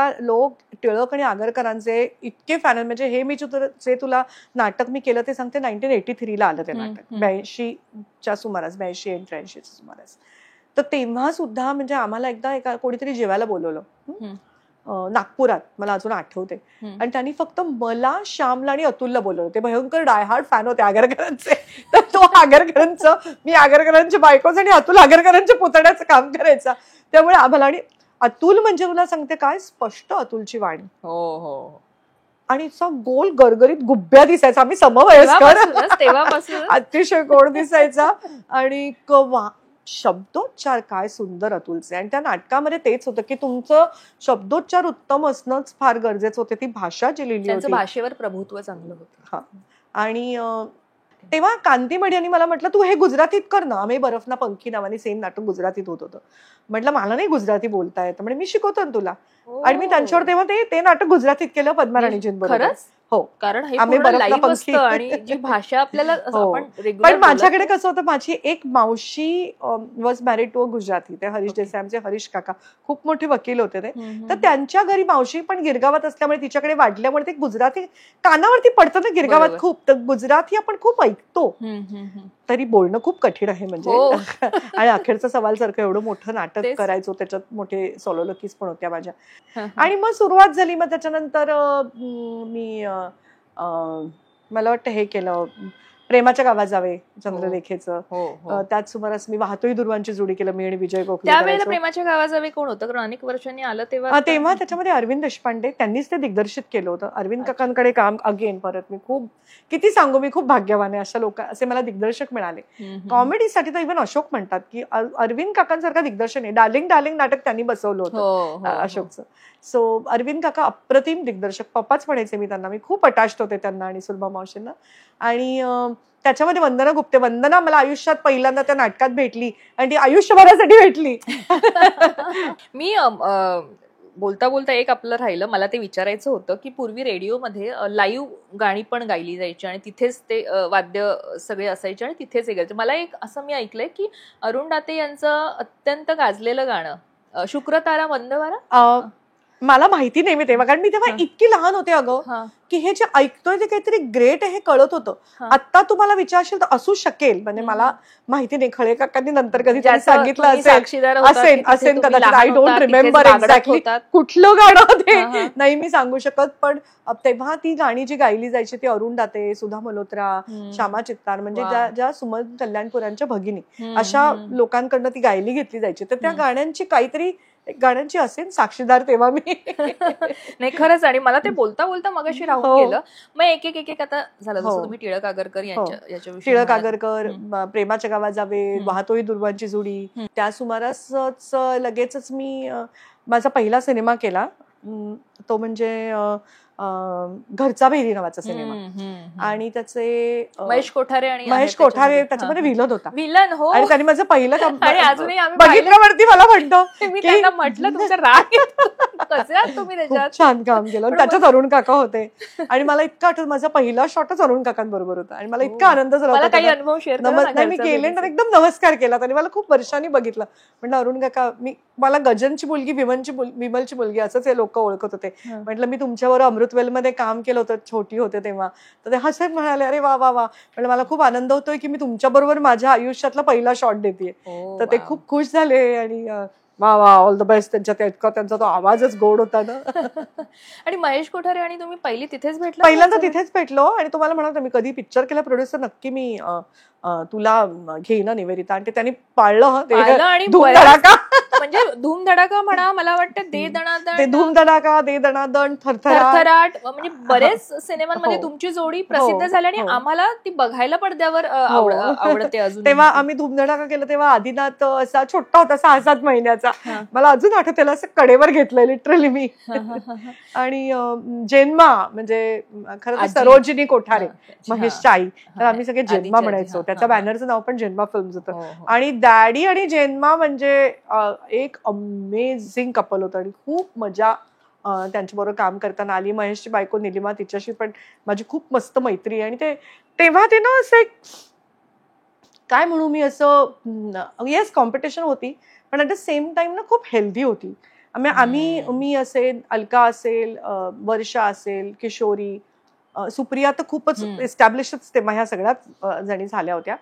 टिळक आणि आगरकरांचे इतके फॅन, म्हणजे हे मी जे तुला नाटक मी केलं ते सांगते, 1983 ला आलं ते नाटक, 82च्या सुमारास, 82 आणि 83च्या सुमारास. तर तेव्हा सुद्धा म्हणजे आम्हाला एकदा कोणीतरी जेवायला बोलवलं नागपुरात, मला अजून आठवते. आणि त्यांनी फक्त मला, श्यामला आणि अतुलला बोलवलं. ते भयंकर डायहार्ड फॅन होते आगरकरांचे. तर तो आगरकरांचं, मी आगरकरांच्या बायकोच आणि अतुल आगरकरांच्या पुतण्याचं काम करायचा. त्यामुळे आम्हाला, आणि अतुल म्हणजे तुला सांगते काय स्पष्ट अतुलची वाणी. हो. आणि गोल गरगरीत गुब्ब्या दिसायचा. आम्ही समवयस्कर, तेव्हापासून अतिशय गोड दिसायचा. आणि शब्दोच्चार काय सुंदर अतुलचे. आणि त्या नाटकामध्ये तेच होतं की तुमचं शब्दोच्चार उत्तम असणंच फार गरजेचं होतं. ती भाषा जी लिहिली होती, भाषेवर प्रभुत्व चांगलं होतं. हा. आणि तेव्हा कांती मडियांनी मला म्हटलं, तू हे गुजरातीत कर ना. आम्ही बर्फ ना पंखी नावाने सेम नाटक गुजरातीत होत होतं. म्हटलं मला नाही गुजराती बोलता येतं, म्हणजे मी शिकवतो ना तुला. आणि मी त्यांच्यावर तेव्हा ते नाटक गुजरातीत केलं पद्मा राणीजींबरोबर. हो, कारण आम्ही लाईव्ह असतं आणि जी भाषा आपल्याला पण माझ्याकडे कसं होतं, माझी एक मावशी was married to a Gujarati. ते हरीश देसाई, आमचे हरीश काका खूप मोठे वकील होते ते. तर त्यांच्या घरी मावशी पण गिरगावात असल्यामुळे तिच्याकडे वाढल्यामुळे ते गुजराती कानावरती पडतं ना गिरगावात खूप. तर गुजराती आपण खूप ऐकतो, तरी बोलणं खूप कठीण आहे म्हणजे. आणि अखेरचा सवाल सारखं एवढं मोठं नाटक करायचो, त्याच्यात मोठे सोलोलकीज पण होत्या माझ्या. आणि मग सुरुवात झाली. मग त्याच्यानंतर मी मला वाटतं हे केलं, प्रेमाच्या गावात जावे चंद्रलेखेचं. त्याच सुमारास मी वाहतोही दुर्वांची जोडी केलं, मी आणि विजय गोखले. त्यावेळेला प्रेमाच्या गावात जावे कोण होतं, कारण अनेक वर्षांनी आलं तेव्हा त्याच्यामध्ये अरविंद देशपांडे, त्यांनीच ते दिग्दर्शित केलं होतं. अरविंद काकांकडे काम अगेन परत मी खूप, किती सांगू, मी खूप भाग्यवान आहे. अशा असे मला दिग्दर्शक मिळाले. कॉमेडीसाठी तर इव्हन अशोक म्हणतात की अरविंद काकांसारखा दिग्दर्शन आहे. डार्लिंग नाटक त्यांनी बसवलं होतं अशोकचं. सो अरविंद काका अप्रतिम दिग्दर्शक, पप्पाच म्हणायचे मी त्यांना. मी खूप अटॅच्ड होते त्यांना आणि सुलभा मावशींना. आणि त्याच्यामध्ये वंदना गुप्ते, वंदना मला आयुष्यात पहिल्यांदा त्या नाटकात भेटली आणि ती आयुष्यभरासाठी भेटली. मी बोलता बोलता एक आपलं राहिलं, मला ते विचारायचं होतं की पूर्वी रेडिओमध्ये लाईव्ह गाणी पण गायली जायची आणि तिथेच ते वाद्य सगळे असायचे आणि तिथेच हे गायचे. मला एक असं मी ऐकलंय की अरुण दाते यांचं अत्यंत गाजलेलं गाणं शुक्रतारा मंदवारा, मला माहिती नाही मी तेव्हा, कारण मी तेव्हा इतकी लहान होते अगं, की हे जे ऐकतोय ते काहीतरी ग्रेट आहे हे कळत होतं. आता तुम्हाला विचारशील तर असू शकेल, म्हणजे मला माहिती नाही. खळे काकांनी नंतर कधीतरी सांगितलं असेल कदाचित. आय डोंट रिमेंबर एक्झॅक्टली कुठलं गाणं ते नाही मी सांगू शकत. पण तेव्हा ती गाणी जी गायली जायची ती अरुण दाते, सुधा मल्होत्रा, श्यामा चित्तार, म्हणजे ज्या सुमन कल्याणपुरांच्या भगिनी, अशा लोकांकडनं ती गायली घेतली जायची. तर त्या गाण्यांची असेल साक्षीदार तेव्हा मी. नाही खरंच. आणि मला ते बोलता बोलता मगाशी राहून गेलं. मग एक आता झालं, जसं तुम्ही टिळक आगरकर याच्याविषयी, टिळक आगरकर, प्रेमाच्या गावात जावे, वाहतोही दुर्वांची जोडी, त्या सुमारासच लगेचच मी माझा पहिला सिनेमा केला. तो म्हणजे घरचा भेदी नावाचा सिनेमा. आणि त्याचे महेश कोठारे त्याच्यामध्ये विलन होता. विलन, हो. आणि त्यांनी माझं पहिलं काम अजूनही बघितल्यावरती मला म्हणतो, मी त्यांना म्हटलं तुमचं राग तुम्ही त्याच्यात छान काम केलं. त्याच्यात अरुण काका होते आणि मला इतकं आठवत, माझा पहिला शॉटच अरुण काकांबरोबर होता आणि मला इतका आनंद झाला. काही अनुभव शेअर नाही मी केले तर एकदम नमस्कार केला. त्यांनी मला खूप वर्षांनी बघितलं. म्हणलं अरुण काका, मला गजनची मुलगी, विमलची मुलगी असंच हे लोक ओळखत होते. होते. म्हटलं मी तुमच्याबरोबर अमृतवेलमध्ये काम केलं होतं, छोटी होते तेव्हा. तर ते हसत म्हणाले, अरे वा वा वा. म्हटलं मला खूप आनंद होतोय की मी तुमच्याबरोबर माझ्या आयुष्यातला पहिला शॉट देतेय. तर ते खूप खुश झाले आणि वा वा ऑल द बेस्ट. त्यांचा तो आवाजच गोड होता ना. आणि महेश कोठारे आणि तुम्ही पहिल्यांदा तिथेच भेटलो. आणि तुम्हाला म्हणत मी कधी पिक्चर केला प्रोड्युसर नक्की मी तुला घेईन निवेदिता. आणि ते त्यांनी पाळलं. आणि म्हणजे धूमधडाका म्हणा, मला वाटतं दे दणादण, थरथराट, म्हणजे बरेच सिनेमांमध्ये तुमची जोडी प्रसिद्ध झाली आणि आम्हाला ती बघायला पडद्यावर आवडते अजून. तेव्हा आम्ही धूमधडाका केलं तेव्हा आदिनाथ असा छोटा होता 6-7 महिन्याचा. मला अजून आठवत त्याला असं कडेवर घेतलं लिटरली मी. आणि जेन्मा म्हणजे खरं सरोजिनी कोठारे महेशच्या आई. तर आम्ही सगळे जेन्मा म्हणायचो. त्याच्या बॅनरचं नाव पण जेन्मा फिल्म्स होतं. आणि डॅडी आणि जेन्मा म्हणजे एक अमेझिंग कपल होतं आणि खूप मजा त्यांच्याबरोबर काम करताना आली. महेशची बायको निलिमा, तिच्याशी पण माझी खूप मस्त मैत्री. आणि तेव्हा ते ना असं एक काय म्हणू मी असं येस कॉम्पिटिशन होती पण ऍट द सेम टाइम ना खूप हेल्दी होती. मी असेल, अलका असेल, वर्षा असेल, किशोरी, सुप्रिया तर खूपच एस्टॅब्लिशच तेव्हा ह्या सगळ्याच जणी झाल्या होत्या.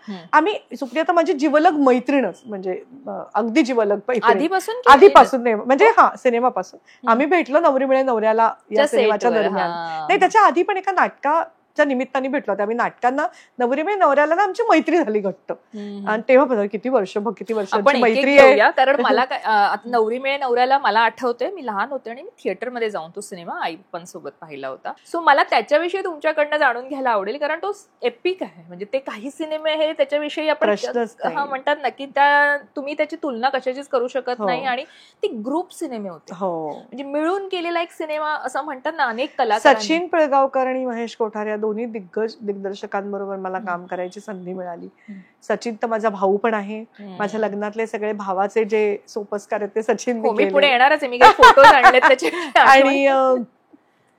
सुप्रिया तर माझी जिवलग मैत्रीणच, म्हणजे अगदी जिवलग आधीपासून नाही म्हणजे सिनेमापासून आम्ही भेटलो नवरी मिळे नवऱ्याला या सिनेमाच्या दरम्यान. नाही त्याच्या आधी पण एका नाटकाच्या निमित्ताने भेटलो होतो आम्ही. नाटकांना नवरी मिळे नवऱ्याला ना आमची मैत्री झाली घट्ट. आणि तेव्हा किती वर्षांची मैत्री आहे. कारण मला नवरी मिळे नवऱ्याला मला आठवते मी लहान होते आणि मी थिएटरमध्ये जाऊन तो सिनेमा आईपणसोबत पाहिला होता. सो मला त्याच्याविषयी तुमच्याकडनं जाणून घ्यायला आवडेल कारण तो एपिक आहे. म्हणजे ते काही सिनेमे हे त्याच्याविषयी आपण म्हणतात ना की तुम्ही त्याची तुलना कशाचीच करू शकत नाही. आणि ती ग्रुप सिनेमे होते, म्हणजे मिळून केलेला एक सिनेमा असं म्हणतात ना. अनेक कलाकार, सचिन पिळगावकर आणि महेश कोठारे दोन्ही दिग्दर्शकांबरोबर मला काम करायची संधी मिळाली. सचिन तर माझा भाऊ पण आहे. माझ्या लग्नातले सगळे भावाचे जे सोपस्कार आहेत ते सचिन पुढे येणारच आहे. मी फोटो आणले त्याचे. आणि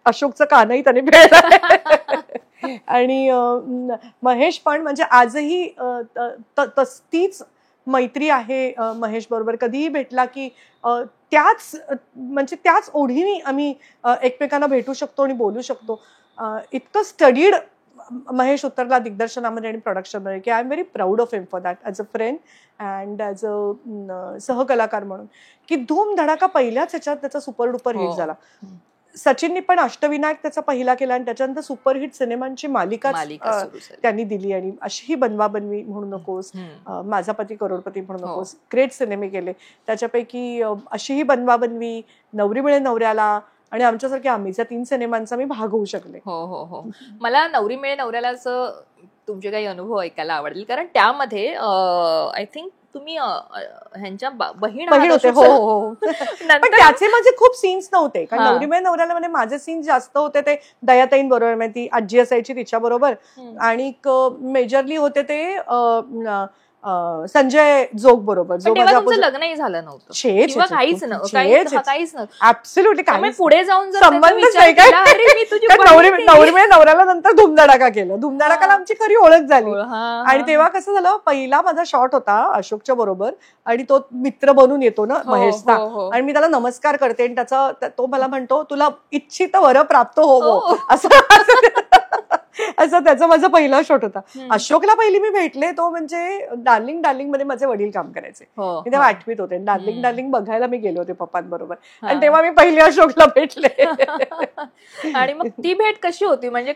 अशोकचं कानही त्याने भेटलं. आणि महेश पण म्हणजे आजही तीच मैत्री आहे महेश बरोबर. कधीही भेटला की त्याच ओढीने आम्ही एकमेकांना भेटू शकतो आणि बोलू शकतो. इतकं स्टडीड महेश उतरला दिग्दर्शनामध्ये आणि प्रोडक्शनमध्ये की I am very proud of him for that as a friend and as a सहकलाकार म्हणून. की धूम धडाका पहिल्याच ह्याच्यात त्याचा सुपरडुपर हिट झाला. सचिननी पण अष्टविनायक त्याचा पहिला केला आणि त्याच्यानंतर सुपरहिट सिनेमांची मालिका त्यांनी दिली. आणि अशीही बनवाबनवी म्हणू नकोस, माझा पती करोडपती म्हणू नकोस, ग्रेट सिनेमे केले. त्याच्यापैकी अशीही बनवाबनवी, नवरी मिळे नवऱ्याला आणि आमच्यासारख्या आम्हीच्या 3 सिनेमांचा मी भाग होऊ शकले. हो. मला नवरी मिळे नवऱ्यालाचं तुमचे काही अनुभव ऐकायला आवडेल कारण त्यामध्ये आय थिंक तुम्ही ह्यांच्या बहीण होते. हो. पण त्याचे माझे खूप सीन्स नव्हते कारण नवरी मिळे नवऱ्याला मध्ये माझे सीन्स जास्त होते ते दयाताईन बरोबर, ती आजी असायची तिच्या बरोबर. आणि मेजरली होते ते संजय जोग बरोबर. लग्नही झालं नव्हतं, काहीच नव्हतं. ऍब्सोल्युटली पुढे जाऊन संबंधच नाही काय. नवरी मिळे नवऱ्याला नंतर धूमधडाका केलं. धूमधडाकाला आमची खरी ओळख झाली. आणि तेव्हा कसं झालं, पहिला माझा शॉट होता अशोकच्या बरोबर आणि तो मित्र बनून येतो ना महेशचा. आणि मी त्याला नमस्कार करते आणि तो मला म्हणतो तुला इच्छित वर प्राप्त हो असं त्याचा माझा पहिला शॉट होता. अशोकला पहिली मी भेटले तो म्हणजे डार्लिंग मध्ये माझे वडील काम करायचे. मी तेव्हा 8वीत होते. डार्लिंग बघायला मी गेले होते पप्पांबरोबर आणि तेव्हा मी पहिली अशोकला भेटले. आणि मग ती भेट कशी होती, म्हणजे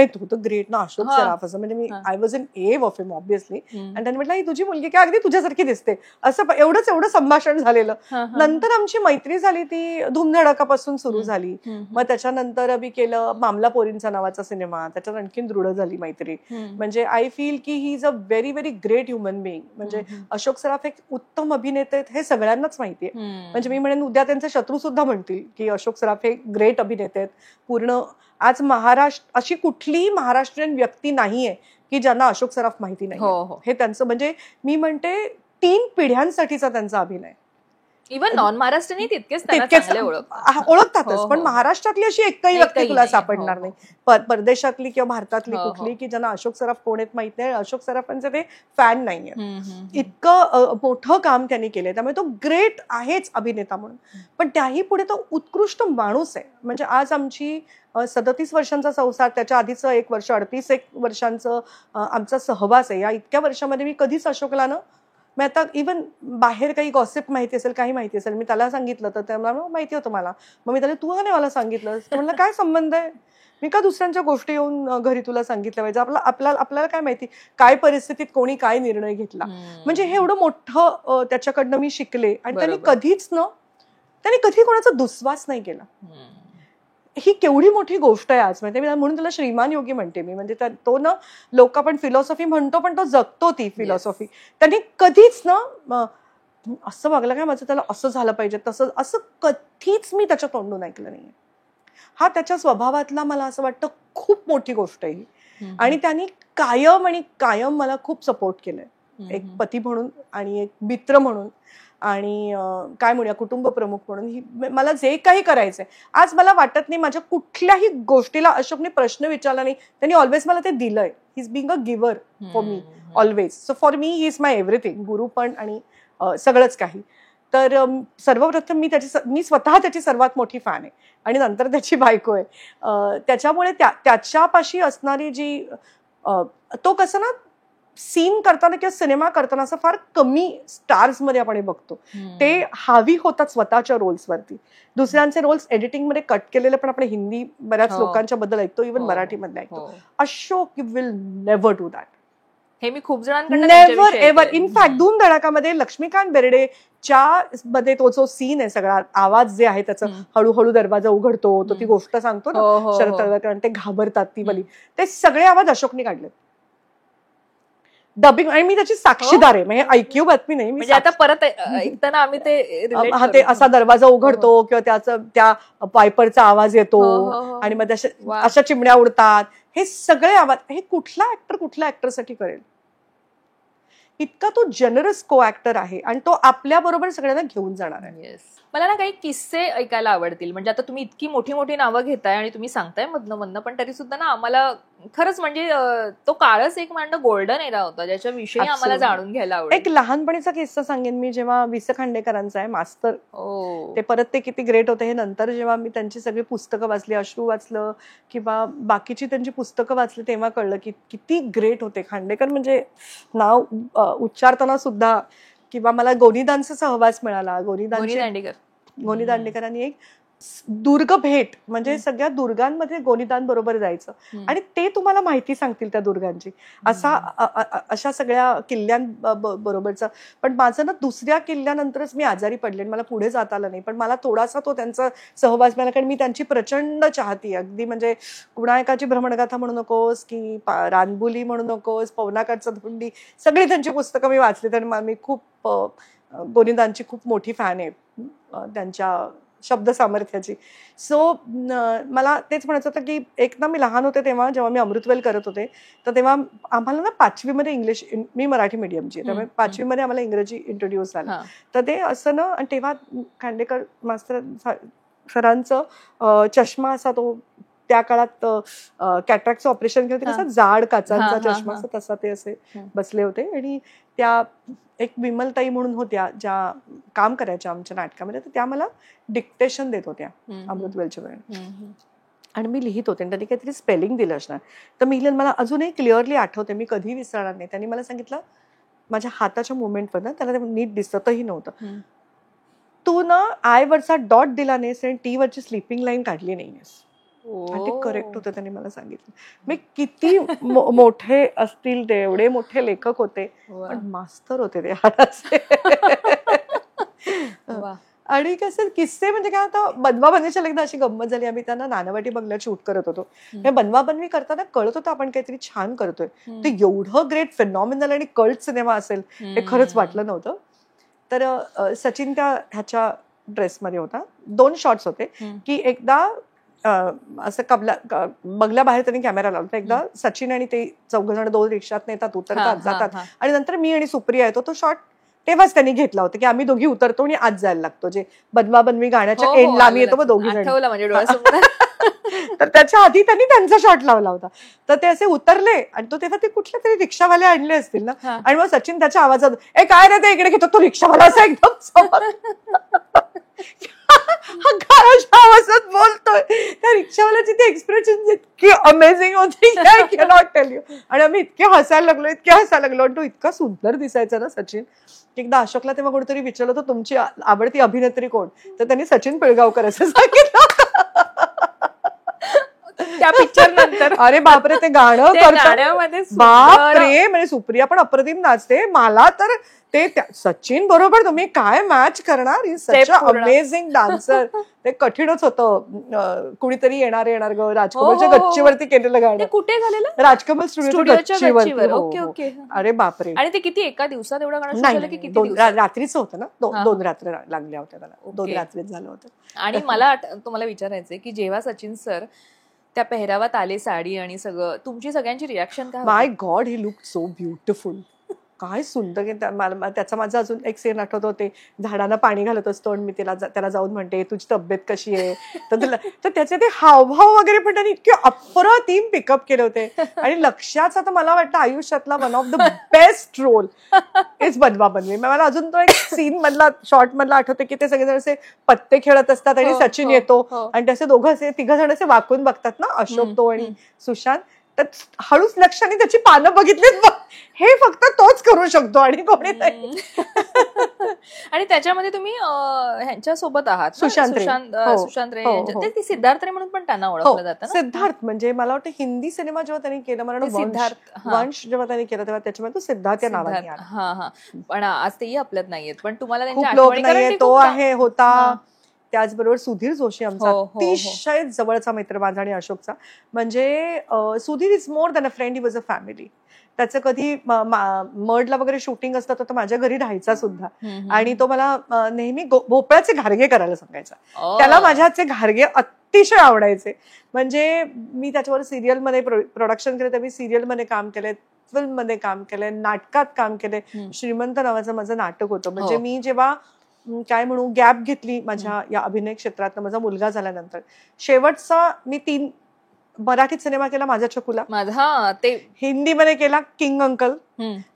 तू तर ग्रेट ना अशोक सराफ असं. म्हणजे मी आय वॉज इन एव ऑफ हिम ऑब्विसली. आणि त्यांनी म्हटलं ही तुझी मुलगी काय अगदी तुझ्यासारखी दिसते असं एवढं संभाषण झालेलं. नंतर आमची मैत्री झाली ती धूमधडाकापासून सुरू झाली. मग त्याच्यानंतर आम्ही केलं मामला पोरींचा नावाचा सिनेमा. त्याच्यात आणखीन दृढ झाली मैत्री. म्हणजे आय फील की he is a very very great human being. म्हणजे अशोक सराफ एक उत्तम अभिनेते आहेत हे सगळ्यांनाच माहितीये. म्हणजे मी म्हणेन उद्या त्यांचे शत्रू सुद्धा म्हणतील की अशोक सराफ हे ग्रेट अभिनेते आहेत. पूर्ण आज अशी कुठलीही महाराष्ट्रीयन व्यक्ती नाहीये की ज्यांना अशोक सराफ माहिती नाही. हे त्यांचं म्हणजे मी म्हणते 3 पिढ्यांसाठीचा त्यांचा अभिनय. इव्हन नॉन महाराष्ट्रीयन तितकेच त्यांना चांगले ओळखतातच, पण महाराष्ट्रातली अशी एकही व्यक्ती तुला सापडणार नाही, परदेशातली किंवा भारतातली कुठली की ज्यांना अशोक सराफ कोण आहेत माहित नाही, अशोक सराफांचे ते फॅन नाहीये. इतकं मोठं काम त्यांनी केलंय, त्यामुळे तो ग्रेट आहेच अभिनेता म्हणून, पण त्याही पुढे तो उत्कृष्ट माणूस आहे. म्हणजे आज आमची 37 वर्षांचा संसार, त्याच्या आधीचं 1 वर्ष 38 वर्षांचं आमचा सहवास आहे. या इतक्या वर्षामध्ये मी कधीच अशोकला ना, मी आता इव्हन बाहेर काही गॉसिप माहिती असेल, काही माहिती असेल, मी त्याला सांगितलं तर त्याला माहिती होतं मला, मग मी त्याला तू नाही मला सांगितलं, म्हणलं काय संबंध आहे, मी का दुसऱ्यांच्या गोष्टी येऊन घरी तुला सांगितलं पाहिजे, आपल्याला काय माहिती काय परिस्थितीत कोणी काय निर्णय घेतला. म्हणजे हे एवढं मोठं त्याच्याकडनं मी शिकले. आणि त्यांनी कधी कोणाचा दुस्वास नाही केला. ही केवढी मोठी गोष्ट आहे आज, माहिती, म्हणून त्याला श्रीमान योगी म्हणते मी. म्हणजे तो ना, लोक आपण फिलॉसॉफी म्हणतो पण तो जगतो ती फिलॉसॉफी. त्यांनी कधीच ना असं वागलं काय माझं त्याला असं झालं पाहिजे तसं, असं कधीच मी त्याच्या तोंडून ऐकलं नाहीये. हा त्याच्या स्वभावातला मला असं वाटतं खूप मोठी गोष्ट आहे ही. आणि त्यांनी कायम मला खूप सपोर्ट केलंय, एक पती म्हणून आणि एक मित्र म्हणून आणि काय म्हणूया कुटुंब प्रमुख म्हणून. मला जे काही करायचंय, आज मला वाटत नाही माझ्या कुठल्याही गोष्टीला अशोकने प्रश्न विचारला नाही, त्यांनी ऑलवेज मला ते दिलंय. He is being a giver for me always. So for me he is my everything, गुरु पण आणि सगळंच काही. तर सर्वप्रथम मी स्वतः त्याची सर्वात मोठी फॅन आहे आणि नंतर त्याची बायको आहे. त्याच्यामुळे त्याच्यापाशी असणारी जी तो कसं ना सीन करताना किंवा सिनेमा करताना असं फार कमी स्टार्स मध्ये आपण बघतो, ते हावी होतात स्वतःच्या रोल्सवरती. दुसऱ्यांचे रोल्स एडिटिंगमध्ये कट केलेले पण आपण हिंदी बऱ्याच लोकांच्या बद्दल ऐकतो, इव्हन मराठीमध्ये ऐकतो. Ashok will never do that. हे मी खूप जणांकडून नेव्हर एव्हर. इनफॅक्ट धूम धडाकामध्ये लक्ष्मीकांत बेर्डेच्या मध्ये तो जो सीन आहे, सगळा आवाज जे आहे त्याचा, हळूहळू दरवाजा उघडतो, तो ती गोष्ट सांगतो ना शरद तळवलकर, ते घाबरतात ती बली, ते सगळे आवाज अशोकने काढले डबिंग. आणि मी त्याची साक्षीदार आहे, म्हणजे ऐक्यू बातमी नाही. म्हणजे आता परत ऐकताना आम्ही ते असा दरवाजा उघडतो किंवा त्या पायपरचा आवाज येतो आणि मग अशा चिमण्या उडतात, हे सगळे आवाज हे कुठला ऍक्टर कुठल्या ऍक्टरसाठी करेल. इतका तो जनरस को ऍक्टर आहे आणि तो आपल्या बरोबर सगळ्यांना घेऊन जाणार आहे. मला ना काही किस्से ऐकायला आवडतील. म्हणजे आता तुम्ही इतकी मोठी मोठी नावं घेताय आणि तुम्ही सांगताय मधनं, पण तरी सुद्धा ना आम्हाला खरंच म्हणजे तो काळच एक मांड गोल्डन एरा होता ज्याच्याविषयी आम्हाला जाणून घ्यायला आवडेल. एक लहानपणीचा किस्सा सांगेन मी, जेव्हा वि स खांडेकरांचा आहे मास्तर, ते परत ते किती ग्रेट होते हे नंतर जेव्हा मी त्यांची सगळी पुस्तकं वाचली, अश्रू वाचलं किंवा बाकीची त्यांची पुस्तकं वाचली, तेव्हा कळलं की किती ग्रेट होते खांडेकर. म्हणजे नाव उच्चारताना सुद्धा, किंवा मला गोनीदांचा सहवास मिळाला. गोनी दांडेकरांनी एक दुर्ग भेट, म्हणजे सगळ्या दुर्गांमध्ये गोनीदान बरोबर जायचं आणि ते तुम्हाला माहिती सांगतील त्या दुर्गांची, अशा सगळ्या किल्ल्यांबरोबरचं. पण माझं ना दुसऱ्या किल्ल्यानंतरच मी आजारी पडले, मला पुढे जाता आलं नाही. पण मला थोडासा तो त्यांचा सहवास मिळाला, कारण मी त्यांची प्रचंड चाहती. अगदी म्हणजे कुणायकाची भ्रमणगाथा म्हणू नकोस की रानबुली म्हणू नकोस, पवनाकाठचं धुंडी, सगळी त्यांची पुस्तकं मी वाचली. तर मी खूप गोनीदांची खूप मोठी फॅन आहे, त्यांच्या शब्द सामर्थ्याची. सो मला तेच म्हणायचं होतं की एक ना मी लहान होते तेव्हा, जेव्हा मी अमृतवेल करत होते, तर तेव्हा आम्हाला ना 5वी मध्ये इंग्लिश, मी मराठी मीडियमची, त्यामुळे 5वी मध्ये आम्हाला इंग्रजी इंट्रोड्यूस झालं. तर ते असं ना, आणि तेव्हा खांडेकर मास्तर सरांचं चष्मा असा, तो त्या काळात कॅटरॅक्टचं ऑपरेशन केलं, ते कसं जाड काचांचा चष्मा असं, तसा ते असे बसले होते. आणि त्या एक विमलताई म्हणून होत्या ज्या काम करायच्या आमच्या नाटकामध्ये, तर त्या मला डिक्टेशन देत होत्या अमृतवेलच्या वेळेला, आणि मी लिहित होते. त्यांनी काहीतरी स्पेलिंग दिलं असणार, तर मी लिहिलं. मला अजूनही क्लिअरली आठवते, मी कधी विसरणार नाही. त्यांनी मला सांगितलं माझ्या हाताच्या मुवमेंटवर ना, त्याला नीट दिसतही नव्हतं, तू ना आय वरचा डॉट दिला नाहीस आणि टी वरची स्लीपिंग लाईन काढली नाहीस. आणि ते करेक्ट होतं, त्यांनी मला सांगितलं. मी किती मोठे असतील ते, एवढे मोठे लेखक होते, पण मास्तर होते ते हाताचे. आणि कसं किस्से म्हणजे काय, आता बनवा बनवीच्या एकदा अशी गंमत झाली. आम्ही त्यांना नानावाटी बंगल्यात शूट करत होतो. बनवा बनवी करताना कळत होतं आपण काहीतरी छान करतोय. ते एवढं ग्रेट फिनॉमिनल आणि कल्ट सिनेमा असेल हे खरंच वाटलं नव्हतं. तर सचिन त्या ह्याच्या ड्रेसमध्ये होता. 2 शॉट्स होते की एकदा असं बंगल्याबाहेर त्यांनी कॅमेरा लावला. एकदा सचिन आणि ते 4 जण 2 रिक्षात नेतात, उतरतात, जातात, आणि नंतर मी आणि सुप्रिया येतो. तो शॉट तेव्हाच त्यांनी घेतला होता की आम्ही दोघी उतरतो आणि आज जायला लागतो, जे बनवा बनवी गाण्याच्या हो, एंडला आम्ही आलं येतो मग लक्षात. दोघी जण. आठवलं म्हणजे डोळ्यासमोर. तर त्याच्या आधी त्यांनी त्यांचा शॉट लावला होता. तर ते असे उतरले आणि तो तेव्हा ते कुठले तरी रिक्षावाले आणले असतील ना, हा. आणि मग सचिन त्याच्या आवाजात ए काय रे ते इकडे घेतो, तो रिक्षावाला असा एकदम समोर हा घराच्या आवाजात बोलतोय. त्या रिक्षावाल्याची ती एक्सप्रेशन इतकी अमेझिंग होती, आय कॅनॉट टेल यू. आणि आम्ही इतके हसायला लागलो आणि तो इतका सुंदर दिसायचा ना सचिन. एकदा अशोकला तेव्हा कोणतरी विचारलं होतं तुमची आवडती अभिनेत्री कोण, तर त्यांनी सचिन पिळगावकर असं सांगितलं. त्या पिक्चर नंतर अरे बापरे, ते गाणं ते करतात गाण्यामध्ये सुंदर- बापरे, म्हणजे सुप्रिया पण अप्रतिम नाचते. मला तर ते सचिन बरोबर तुम्ही काय मॅच करणार, ही सच पूर्ण. Amazing dancer. ते कठीणच होतं. कुणीतरी येणार ग राजकमलच्या हो, हो, हो. गच्चीवरती केलेलं ते गाणं, कुठे झालेलं? राजकमल स्टुडिओच्या गच्चीवरती. हो, ओके हो. ओके. अरे बापरे. आणि ते किती एका दिवसात एवढं गाणं shoot नाही झालं की नाही, किती दोन दिवसात? रात्रीचं होतं ना, हा. 2 रात्री लागल्या होत्या त्याला, 2 ओके. रात्रीत झालं होतं. आणि मला तुम्हाला विचारायचंय की जेव्हा सचिन सर त्या पेहरावात आले, साडी आणि सगळं, तुमची सगळ्यांची रिॲक्शन काय माय होती? गॉड, ही लुक सो ब्युटिफुल. काय सुंदर. त्याचा माझा अजून एक सीन आठवत होते, झाडांना पाणी घालत असतो आणि मी त्याला जाऊन म्हणते तुझी तब्येत कशी आहे, तर त्याचे ते हावभाव वगैरे पण त्यांनी इतके अप्रतिम पिकअप केले होते. आणि लक्ष्याचा तर मला वाटतं आयुष्यातला one of the best role is बनवा बनवी. मला अजून तो एक सीन मधला, शॉर्ट मधला आठवते की ते सगळेजण असे पत्ते खेळत असतात आणि हो, सचिन हो, येतो हो. आणि त्याचे दोघं असे 3 जण असे वाकून बघतात ना, अशोक तो आणि सुशांत. तर हळूच लक्षाने त्याची पानं बघितलीत, हे फक्त तोच करू शकतो आणि कोणी नाही. आणि त्याच्यामध्ये तुम्ही ह्यांच्या सोबत आहात ना? सुशांत रे. हो, सुशांत रे हो, यांच्या- हो. ते सिद्धार्थ रे म्हणून पण त्यांना हो, ओळखलं जातं ना? सिद्धार्थ. म्हणजे मला वाटतं हिंदी सिनेमा जेव्हा त्यांनी केला, मला ते वाटतं सिद्धार्थ, हा. वंश जेव्हा त्यांनी केला तेव्हा त्याच्यामध्ये तो सिद्धार्थ या नावाने सिद्धार्थ, आला. हा हा. पण आज तेही आपल्यात नाहीयेत, पण तुम्हाला खूप त्यांच्या लोक आठवणी, कारण नाहीये, ते तो खूप आहे होता. हा. त्याचबरोबर सुधीर जोशी आमचा हो, हो, हो. अतिशय जवळचा मित्र माझा आणि अशोकचा. म्हणजे Sudhir is more than a friend, he was a family. त्याचं कधी मर्डला वगैरे शूटिंग असतं तर तो माझ्या घरी राहायचा सुद्धा. आणि तो मला नेहमी भोपळ्याचे घारगे करायला सांगायचा. त्याला माझ्या हातचे घारगे अतिशय आवडायचे. म्हणजे मी त्याच्यावर सिरियलमध्ये प्रोडक्शन केलं, मी सिरियलमध्ये काम केलंय, फिल्ममध्ये काम केलंय, नाटकात काम केलंय. श्रीमंत नावाचं माझं नाटक होतं. म्हणजे मी जेव्हा काय म्हणू गॅप घेतली माझ्या या अभिनय क्षेत्रात, माझा मुलगा झाल्यानंतर, शेवटचा मी 3 मराठीत सिनेमा केला माझ्या छकुला, माझा ते हिंदीमध्ये केला किंग अंकल,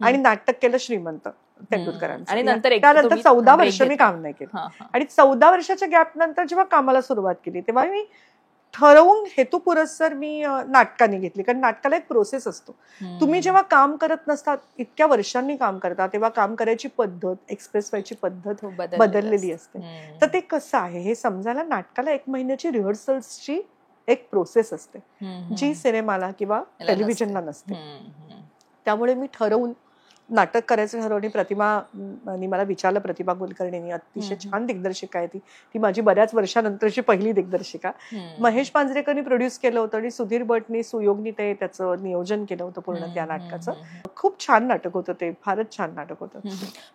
आणि नाटक केलं श्रीमंत आणि तेंडुलकरांचं. नंतर त्यानंतर तुम्ही 14 break वर्ष मी घेतला. काम नाही केलं. हा, हा. आणि 14 वर्षाच्या गॅप नंतर जेव्हा कामाला सुरुवात केली तेव्हा मी ठरवून हेतुपुरस्सर मी नाटकाने घेतली. कारण नाटकाला एक प्रोसेस असतो. तुम्ही जेव्हा काम करत नसतात, इतक्या वर्षांनी काम करता, तेव्हा काम करायची पद्धत, एक्सप्रेस व्हायची पद्धत बदललेली असते. तर ते कसं आहे हे समजायला नाटकाला 1 महिन्याची रिहर्सल्सची एक प्रोसेस असते, जी सिनेमाला किंवा टेलिव्हिजनला नसते. त्यामुळे मी ठरवून नाटक करायचं ठरवलं. प्रतिमानी मला विचारलं, प्रतिमा कुलकर्णींनी, अतिशय छान दिग्दर्शिका आहे ती माझी बऱ्याच वर्षानंतरची पहिली दिग्दर्शिका. महेश पांजरेकरनी प्रोड्यूस केलं होतं आणि सुधीर भटनी, सुयोगनी ते त्याचं नियोजन केलं होतं पूर्ण त्या नाटकाचं. खूप छान नाटक होतं ते, फारच छान नाटक होतं.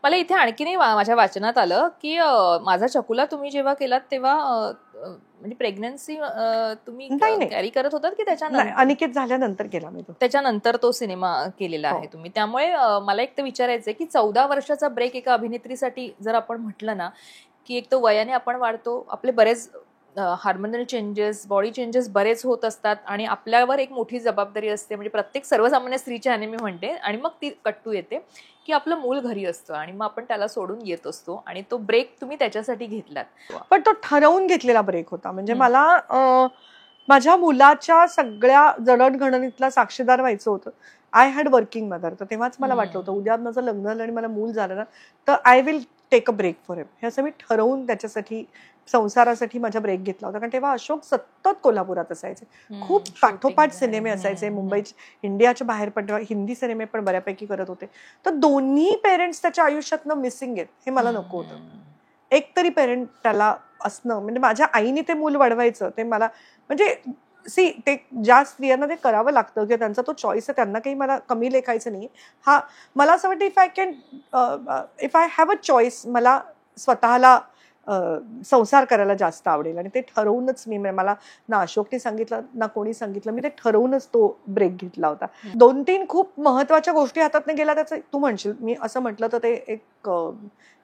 मला इथे आणखीनही माझ्या वाचनात आलं की माझा चकुला तुम्ही जेव्हा केलात तेव्हा म्हणजे प्रेग्नन्सी तुम्ही कॅरी करत होतात की त्याच्यानंतर? अनिकेत झाल्यानंतर केला मी तो. त्याच्यानंतर तो सिनेमा केलेला आहे तुम्ही. त्यामुळे मला एक तर विचारायचंय की 14 वर्षाचा ब्रेक एका अभिनेत्रीसाठी जर आपण म्हटलं ना, की एक तर वयाने आपण वाढतो, आपले बरेच हार्मोनल चेंजेस, बॉडी चेंजेस बरेच होत असतात आणि आपल्यावर एक मोठी जबाबदारी असते. म्हणजे प्रत्येक सर्वसामान्य स्त्रीच्या ह्याने मी म्हणते. आणि मग ती कट्टू येते की आपलं मूल घरी असतं आणि मग आपण त्याला सोडून येत असतो, आणि तो ब्रेक तुम्ही त्याच्यासाठी घेतलात. पण तो ठरवून घेतलेला ब्रेक होता. म्हणजे मला माझ्या मुलाच्या सगळ्या जडणघडणीतला साक्षीदार व्हायचं होतं. I had working mother. तर तेव्हाच मला वाटलं होतं उद्या माझं लग्न झालं आणि मला मूल झालं ना, तर I will take a break for him. हे असं मी ठरवून त्याच्यासाठी, संसारासाठी माझा ब्रेक घेतला होता. कारण तेव्हा अशोक सतत कोल्हापुरात असायचे. खूप पाठोपाठ सिनेमे असायचे मुंबई, इंडियाच्या बाहेर पण, तेव्हा हिंदी सिनेमे पण बऱ्यापैकी करत होते. तर दोन्ही पेरेंट्स त्याच्या आयुष्यातनं मिसिंग आहेत, हे मला नको होतं. एक तरी पेरेंट त्याला असणं, म्हणजे माझ्या आईने ते मूल वाढवायचं, ते मला म्हणजे ते ज्या स्त्रियांना ते करावं लागतं किंवा त्यांचा तो चॉईस आहे, त्यांना काही मला कमी लेखायचं नाही. हा मला असं वाटतं if I have a choice, मला स्वतःला संसार करायला जास्त आवडेल. आणि ते ठरवूनच मला ना अशोकने सांगितलं ना कोणी सांगितलं, मी ते ठरवूनच तो ब्रेक घेतला होता. 2-3 खूप महत्वाच्या गोष्टी हातातनं गेल्या, त्याचं तू म्हणशील मी असं म्हटलं तर ते एक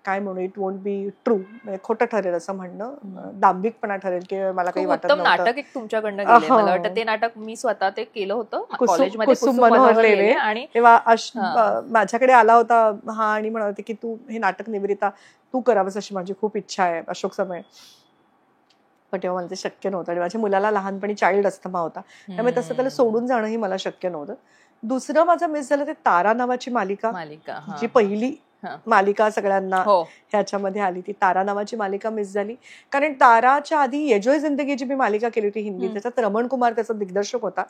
काय म्हणू, इट वोंट बी ट्रू, खोटं ठरेल असं म्हणणं, दांभिकपणा ठरेल की मला काही वाटत उत्तम नव्हतं. नाटक एक तुमच्याकडनं गेलंय. मला वाटतं ते नाटक मी स्वतः ते केलं होतं कॉलेजमध्ये, कुसुम मनोहर लेले. आणि तेव्हा माझ्याकडे आला होता हा आणि म्हणत होते की तू हे नाटक निवेदिता तू करावंस अशी माझी खूप इच्छा आहे, अशोक समय. पण तेव्हा मला ते शक्य नव्हतं आणि माझ्या मुलाला लहानपणी चाइल्ड अस्थमा होता, त्यामुळे तसं त्याला सोडून जाणंही मला शक्य नव्हतं. दुसरं माझं मिस झालं ते तारा नावाची मालिका, जी पहिली मालिका सगळ्यांना ह्याच्यामध्ये आली, ती तारा नावाची मालिका मिस झाली. कारण ताराच्या आधी ये जो है जिंदगीची मी मालिका केली होती हिंदी, त्याच्यात रमण कुमार त्याचा दिग्दर्शक होता.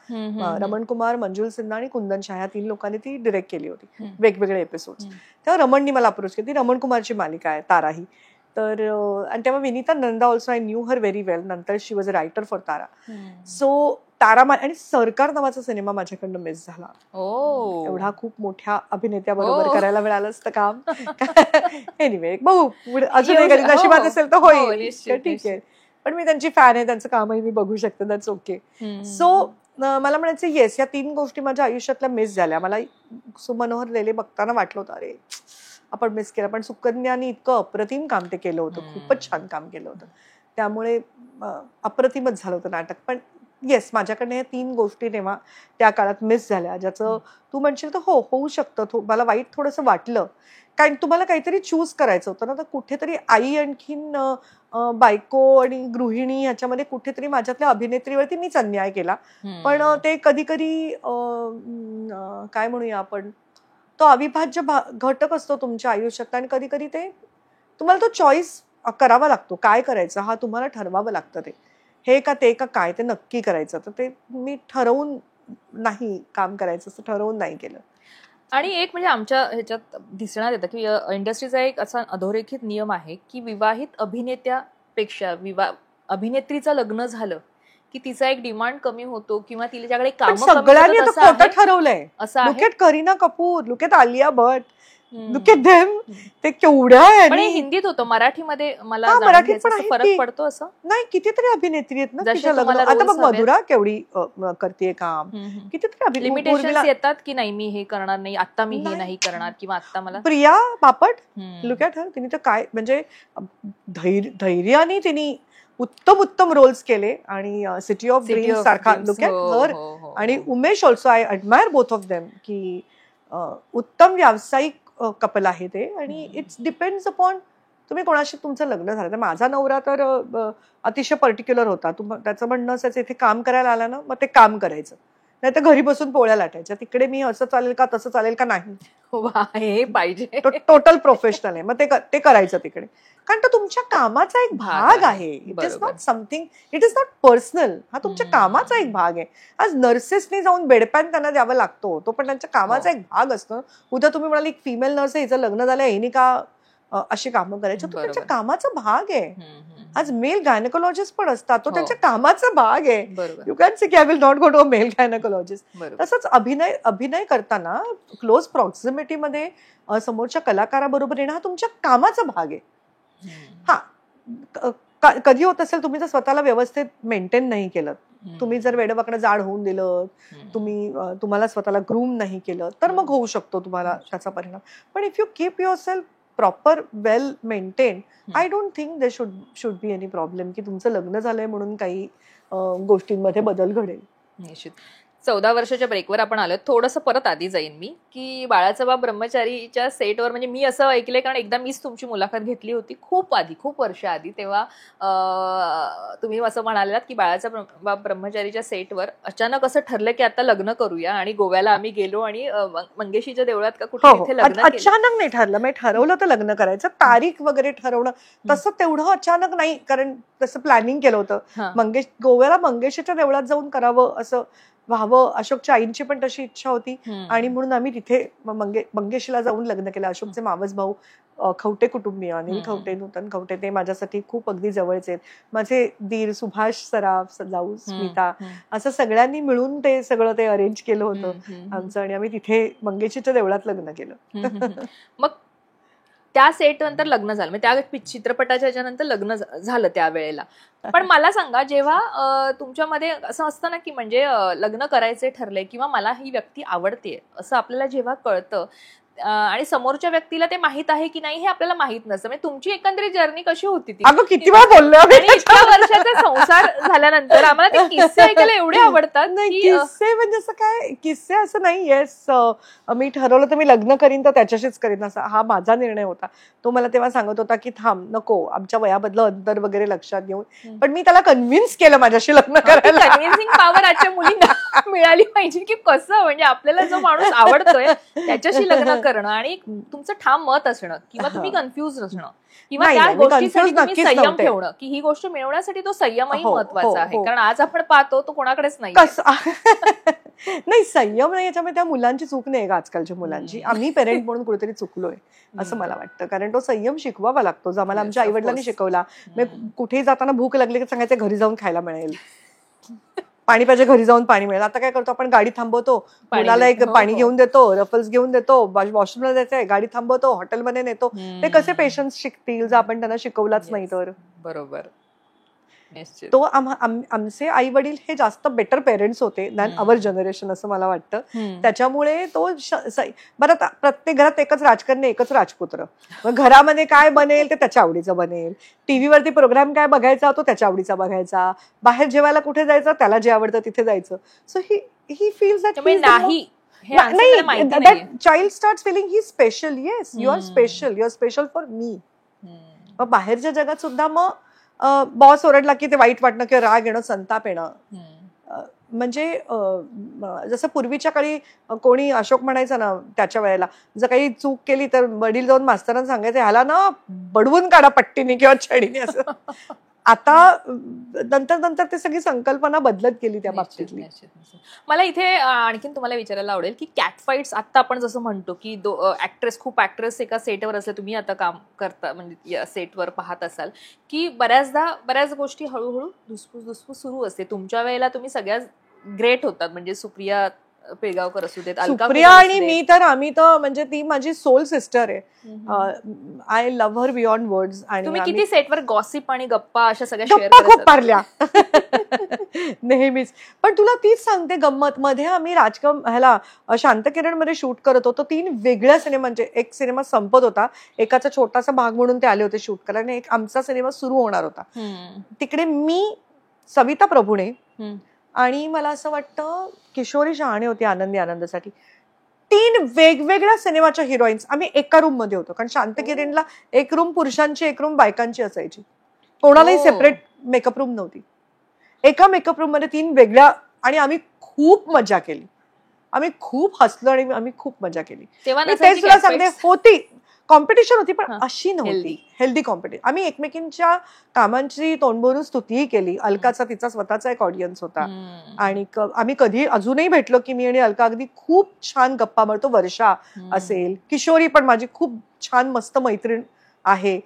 रमण कुमार, मंजुल सिन्हा आणि कुंदन शाह या 3 लोकांनी ती डिरेक्ट केली होती, वेगवेगळे एपिसोड. तेव्हा रमणनी मला अप्रोच केली. ती रमण कुमारची मालिका आहे तारा ही. तर आणि तेव्हा Vinita Nanda also, I knew her very well. नंतर she was a writer for Tara. So Tara आणि सरकार नावाचा सिनेमा माझ्याकडनं मिस झाला. एवढा खूप मोठ्या अभिनेत्याबरोबर करायला मिळालं असतं काम. एनिवे बघू, अजून एक नशिबात असेल तर होईल, ठीक आहे. पण मी त्यांची फॅन आहे, त्यांचं कामही मी बघू शकते, दॅट्स ओके. सो मला म्हणायचं येस, या 3 गोष्टी माझ्या आयुष्यातल्या मिस झाल्या. मला सुमनोहर लेले बघताना वाटलं होतं अरे आपण मिस केलं, पण सुकन्याने इतकं अप्रतिम काम ते केलं होतं, खूपच छान काम केलं होतं, त्यामुळे अप्रतिमच झालं होतं नाटक. पण येस, माझ्याकडनं या 3 गोष्टी तेव्हा त्या काळात मिस झाल्या, ज्याचं तू म्हणशील तर हो होऊ शकतं. मला वाईट थोडंसं वाटलं, कारण तुम्हाला काहीतरी चूज करायचं होतं ना, तर कुठेतरी आई आणखीन बायको आणि गृहिणी ह्याच्यामध्ये कुठेतरी माझ्यातल्या अभिनेत्रीवरती मीच अन्याय केला. पण ते कधी कधी काय म्हणूया आपण, तो अविभाज्य घटक असतो तुमच्या आयुष्यात, आणि कधी कधी ते तुम्हाला तो चॉईस करावा लागतो. काय करायचं हा तुम्हाला ठरवावं लागतं, ते हे का ते का काय ते नक्की करायचं. तर ते मी ठरवून नाही काम करायचं, असं ठरवून नाही केलं. आणि एक म्हणजे आमच्या ह्याच्यात दिसण्यात येतं की इंडस्ट्रीचा एक असा अधोरेखित नियम आहे की विवाहित अभिनेत्यापेक्षा अभिनेत्रीचं लग्न झालं की तिचा एक डिमांड कमी होतो किंवा तिच्याकडे काम सगळ्यांनी आता खोटं ठरवलंय. Look at Kareena Kapoor, look at Alia Bhatt, look at them, ते केवढ्या आहे. हिंदीत होतं, मराठीमध्ये मला मराठीत पण फरक पडतो असं नाही. कितीतरी अभिनेत्री आहेत ना तिच्या लग्न. आता बघ मधुरा केवढी करते काम, कितीतरी लिमिटेशन्स येतात की नाही मी हे करणार नाही, आता मी हे नाही करणार, किंवा आता मला Priya Bapat, look at her, तिने तर काय म्हणजे धैर्याने तिने उत्तम रोल्स केले. आणि सिटी ऑफ ड्रीम्स सारखा लुक एट हर. आणि Umesh also, I admire both of them, की उत्तम व्यावसायिक कपल आहे ते. आणि इट्स डिपेंड्स अपॉन तुम्ही कोणाशी तुमचं लग्न झालं. तर माझा नवरा तर अतिशय पर्टिक्युलर होता. त्याचं म्हणणं असायचं इथे काम करायला आला ना मग ते काम करायचं, नाही तर घरी बसून पोळ्या लाटायच्या. तिकडे मी असं चालेल का तसं चालेल का नाही, हे पाहिजे. टोटल प्रोफेशनल आहे, मग ते करायचं तिकडे, कारण तो तुमच्या कामाचा एक भाग आहे. It is not something, it is not personal. हा तुमच्या कामाचा एक भाग आहे. आज नर्सेसनी जाऊन बेडपॅन त्यांना द्यावा लागतो, तो पण त्यांच्या कामाचा एक भाग असतो. उद्या तुम्ही म्हणाली एक फिमेल नर्स आहे, हिचं लग्न झालं, हिने का अशी कामं करायची, तो त्यांच्या कामाचा भाग आहे. आज मेल गायनेकोलॉजिस्ट पण असतात, तो त्यांच्या कामाचा भाग आहे. यू कॅन से की I will not go to a male gynaecologist. तसंच अभिनय करताना क्लोज प्रॉक्सिमिटी मध्ये समोरच्या कलाकाराबरोबर येणं हा तुमच्या कामाचा भाग आहे. हा कधी होत असेल तुम्ही जर स्वतःला व्यवस्थित मेंटेन नाही केलं, तुम्ही जर वेडवाकडं जाड होऊन दिलं, तुम्हाला स्वतःला ग्रूम नाही केलं, तर मग होऊ शकतो तुम्हाला त्याचा परिणाम. पण if you keep your self proper well maintain, I don't think they should be any problem की तुमचं लग्न झालंय म्हणून काही गोष्टींमध्ये बदल घडेल. निश्चित. 14 वर्षाच्या ब्रेकवर आपण आलो. थोडंसं परत आधी जाईन मी, की बाळाचा बाप ब्रह्मचारीच्या सेटवर, म्हणजे मी असं ऐकलंय, कारण एकदा मीच तुमची मुलाखत घेतली होती खूप आधी, खूप वर्ष आधी. तेव्हा तुम्ही असं म्हणालात की बाळाचा बाप ब्रह्मचारीच्या सेटवर अचानक असं ठरलं की आता लग्न करूया, आणि गोव्याला आम्ही गेलो आणि मंगेशीच्या देवळात का कुठे तिथे लग्न. अचानक नाही ठरलं, मी ठरवलं होतं लग्न करायचं, तारीख वगैरे ठरवणं तसं तेवढं अचानक नाही, कारण तसं प्लॅनिंग केलं होतं. गोव्याला मंगेशीच्या देवळात जाऊन करावं, असं व्हावं, अशोकच्या आईंची पण तशी इच्छा होती. आणि म्हणून आम्ही तिथे मंगेशीला जाऊन लग्न केलं. अशोकचे मावस भाऊ खवटे कुटुंबीय, अनिल खवटे, नूतन खवटे, ते माझ्यासाठी खूप अगदी जवळचे आहेत. माझे दीर सुभाष सराफ, जाऊ स्मिता, असं सगळ्यांनी मिळून ते सगळं ते अरेंज केलं होतं आमचं, आणि आम्ही तिथे मंगेशीच्या देवळात लग्न केलं. मग त्या सेट नंतर लग्न झालं, म्हणजे त्या चित्रपटाच्या ह्याच्यानंतर लग्न झालं त्यावेळेला. पण मला सांगा, जेव्हा तुमच्यामध्ये असं असतं ना की म्हणजे लग्न करायचे ठरले किंवा मला ही व्यक्ती आवडते असं आपल्याला जेव्हा कळतं आणि समोरच्या व्यक्तीला ते माहित आहे की नाही हे आपल्याला माहित नसतं, म्हणजे तुमची एकंदरीत जर्नी कशी होती ती? अगं किती वेळा बोललो आणि इतक्या वर्षाचा संसार झाल्यानंतर आम्हाला ते किस्से ऐकायला एवढे आवडतात. नाही, किस्से म्हणजे असं काय किस्से असं नाही. येस, मी ठरवलं तर मी लग्न करीन तर त्याच्याशीच करीन असा हा माझा निर्णय होता. तो मला तेव्हा सांगत होता की थांब नको आमच्या वयाबद्दल अंतर वगैरे लक्षात घेऊन, पण मी त्याला कन्व्हिन्स केलं माझ्याशी लग्न करायला. कन्व्हिन्सिंग पॉवर आजच्या मुलींना मिळाली पाहिजे की कसं म्हणजे आपल्याला जो माणूस आवडतोय त्याच्याशी लग्न करणं आणि तुमचं ठाम मत असणं किंवा तुम्ही कन्फ्युज असणं किंवा त्या गोष्टीसाठी तुम्ही संयम ठेवणं की ही गोष्ट मिळवण्यासाठी तो संयमही महत्वाचा आहे. कारण आज आपण पाहतो तो कोणाकडेच नाही. नाही संयम नाही, याच्यामध्ये त्या मुलांची चूक नाही का आजकालच्या मुलांची. आम्ही पेरेंट म्हणून कुठेतरी चुकलोय असं मला वाटतं. कारण तो संयम शिकवावा लागतो जो आम्हाला आमच्या आई वडिलांनी शिकवला. कुठेही जाताना भूक लागली की सांगायचं घरी जाऊन खायला मिळेल, पाणी पाहिजे घरी जाऊन पाणी मिळेल. आता काय करतो आपण गाडी थांबवतो, मुलाला एक पाणी घेऊन देतो, रफल्स घेऊन देतो, वॉशरूमला जायचंय गाडी थांबवतो, हॉटेलमध्ये नेतो. ते कसे पेशन्स शिकतील जर आपण त्यांना शिकवलाच नाही तर. बरोबर. तो आमचे आई वडील हे जास्त बेटर पेरेंट्स होते दॅन अवर जनरेशन असं मला वाटतं. त्याच्यामुळे तो बरं प्रत्येक घरात एकच राजकारणी एकच राजपुत्र, घरामध्ये काय बनेल ते त्याच्या आवडीचं बनेल, टीव्हीवरती प्रोग्राम काय बघायचा तो त्याच्या आवडीचा बघायचा, बाहेर जेवायला कुठे जायचं त्याला जे आवडतं तिथे जायचं. सो ही फील्स दॅट नाही child starts feeling he special. Yes you are special for me. मग बाहेरच्या जगात सुद्धा मग बॉस ओरडला की ते वाईट वाटणं किंवा राग येणं, संताप येणं. म्हणजे जसं पूर्वीच्या काळी कोणी अशोक म्हणायचं ना त्याच्या वेळेला जर काही चूक केली तर वडील जाऊन मास्तरांना सांगायचं ह्याला ना बडवून काढा पट्टीने किंवा छडीने असं. आता नंतर ते सगळी संकल्पना बदलत गेली त्या बाबतीतली. मला इथे आणखीन तुम्हाला विचारायला आवडेल की कॅट फाईट्स आता आपण जसं म्हणतो की खूप ऍक्ट्रेस एका सेटवर असले, तुम्ही आता काम करता म्हणजे सेटवर पाहत असाल की बऱ्याच गोष्टी हळूहळू धुसफूस सुरू असते. तुमच्या वेळेला तुम्ही सगळ्यात ग्रेट होतात, म्हणजे सुप्रिया पेळगावकर असू देत, सुप्रिया आणि मी तर आम्ही तर म्हणजे ती माझी सोल सिस्टर आहे. I love her beyond words. आणि तुम्ही किती सेटवर गॉसिप आणि गप्पा अशा सगळ्या शेअर खूप मारल्या नेहमीच. पण तुला तीच सांगते गंमत, मध्ये आम्ही ह्याला शांतकिरण मध्ये शूट करत होतो 3 वेगळ्या सिनेमांचे. एक सिनेमा संपत होता, एकाचा छोटासा भाग म्हणून ते आले होते शूट करायला, आणि एक आमचा सिनेमा सुरू होणार होता. तिकडे मी, सविता प्रभुणे आणि मला असं वाटतं किशोरी शहाणे होती आनंदी आनंदसाठी. 3 वेगवेगळ्या सिनेमाच्या हिरोईन्स आम्ही एका रूम मध्ये होतो. कारण शांतकिरणला एक रूम पुरुषांची एक रूम बायकांची असायची, कोणालाही सेपरेट मेकअप रूम नव्हती. एका मेकअप रूम मध्ये 3 वेगळ्या, आणि आम्ही खूप मजा केली, आम्ही खूप हसलो आणि आम्ही खूप मजा केली. तेच तुला सांगते, होती कॉम्पिटिशन होती पण अशी नव्हती हेल्दी कॉम्पिटिशन. आम्ही एकमेकींच्या कामांची तोंडभरून स्तुतीही केली. अलकाचा तिचा स्वतःचा एक ऑडियन्स होता आणि आम्ही कधी अजूनही भेटलो की मी आणि अलका अगदी खूप छान गप्पा मारतो. वर्षा असेल, किशोरी पण माझी खूप छान मस्त मैत्रीण आहे.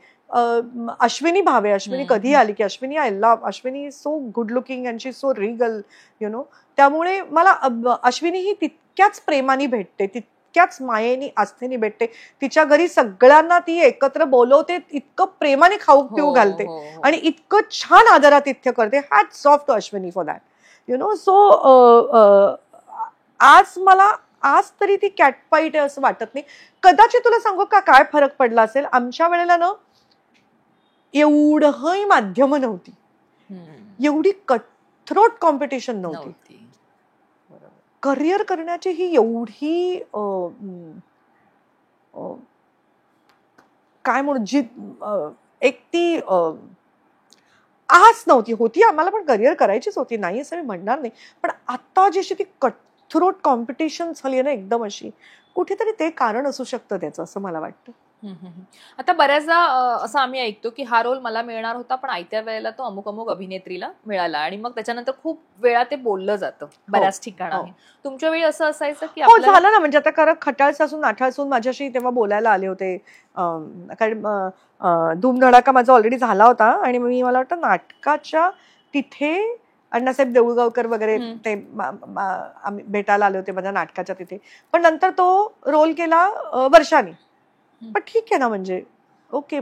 अश्विनी भावे, अश्विनी कधी आली की Ashwini I love Ashwini, so good looking and she so Regal you know. त्यामुळे मला अश्विनी ही तितक्याच प्रेमाने भेटते, तितक्याच मायेनी आस्थेने भेटते. तिच्या घरी सगळ्यांना ती एकत्र बोलवते, इतकं प्रेमाने खाऊ पिऊ घालते आणि इतकं छान आदरातिथ्य करते. Hats off to Ashwini for that you know. So आज तरी ती कॅटफाईट आहे असं वाटत नाही. कदाचित तुला सांगू का काय फरक पडला असेल, आमच्या वेळेला ना एवढंही माध्यम नव्हती, एवढी कटथ्रोट कॉम्पिटिशन नव्हती. करिअर करण्याची ही एवढी काय म्हणू जी एक ती आस नव्हती. होती आम्हाला पण करिअर करायचीच होती, नाही असं मी म्हणणार नाही. पण आता जशी ती कटथ्रोट कॉम्पिटिशन झाली ना एकदम अशी, कुठेतरी ते कारण असू शकतं त्याचं असं मला वाटतं. आता बऱ्याचदा असं आम्ही ऐकतो की हा रोल मला मिळणार होता पण आयत्या वेळेला तो अमुक अमुक अभिनेत्रीला मिळाला आणि मग त्याच्यानंतर खूप वेळा ते बोललं जातं बऱ्याच ठिकाणी. तुमच्या वेळी असं असायचं की हो झालं ना. म्हणजे आता खरं खटाळसासून नाठाळसून माझ्याशी तेव्हा बोलायला आले होते, कारण धूमधडाका माझा ऑलरेडी झाला होता आणि मला वाटतं नाटकाच्या तिथे अण्णासाहेब देऊळगावकर वगैरे ते भेटायला आले होते माझ्या नाटकाच्या तिथे. पण नंतर तो रोल केला वर्षाने. पण ठीक आहे ना, म्हणजे ओके.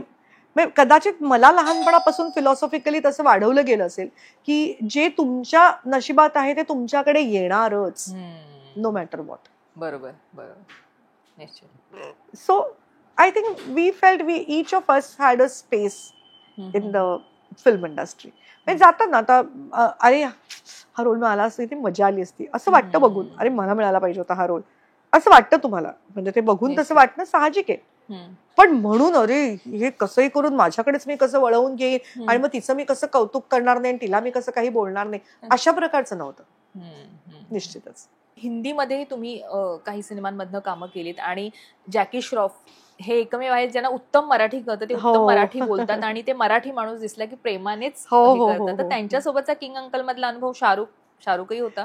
कदाचित मला लहानपणापासून फिलॉसॉफिकली तसं वाढवलं गेलं असेल की जे तुमच्या नशिबात आहे ते तुमच्याकडे येणारच, नो मॅटर व्हॉट. बरोबर बरोबर, निश्चित. So I think we felt we each of us had a space in the film industry. म्हणजे जातात ना आता अरे हा रोल मिळाला असती ती मजा आली असती असं वाटतं बघून, अरे मला मिळाला पाहिजे होता हा रोल असं वाटतं तुम्हाला, म्हणजे ते बघून तसं वाटणं साहजिक आहे. पण म्हणून अरे हे कसंही करून माझ्याकडेच मी कसं वळवून घेईन आणि मग तिचं मी कसं कौतुक करणार नाही, तिला मी कसं काही बोलणार नाही, अशा प्रकारचं नव्हतं. निश्चितच. हिंदीमध्येही तुम्ही काही सिनेमांमधनं कामं केलीत आणि जॅकी श्रॉफ हे एकमेव आहेत ज्यांना उत्तम मराठी कळतं, ते उत्तम मराठी बोलतात आणि ते मराठी माणूस दिसला की प्रेमानेच करतात. तर त्यांच्यासोबतचा किंग अंकल मधला अनुभव शाहरुखही होता.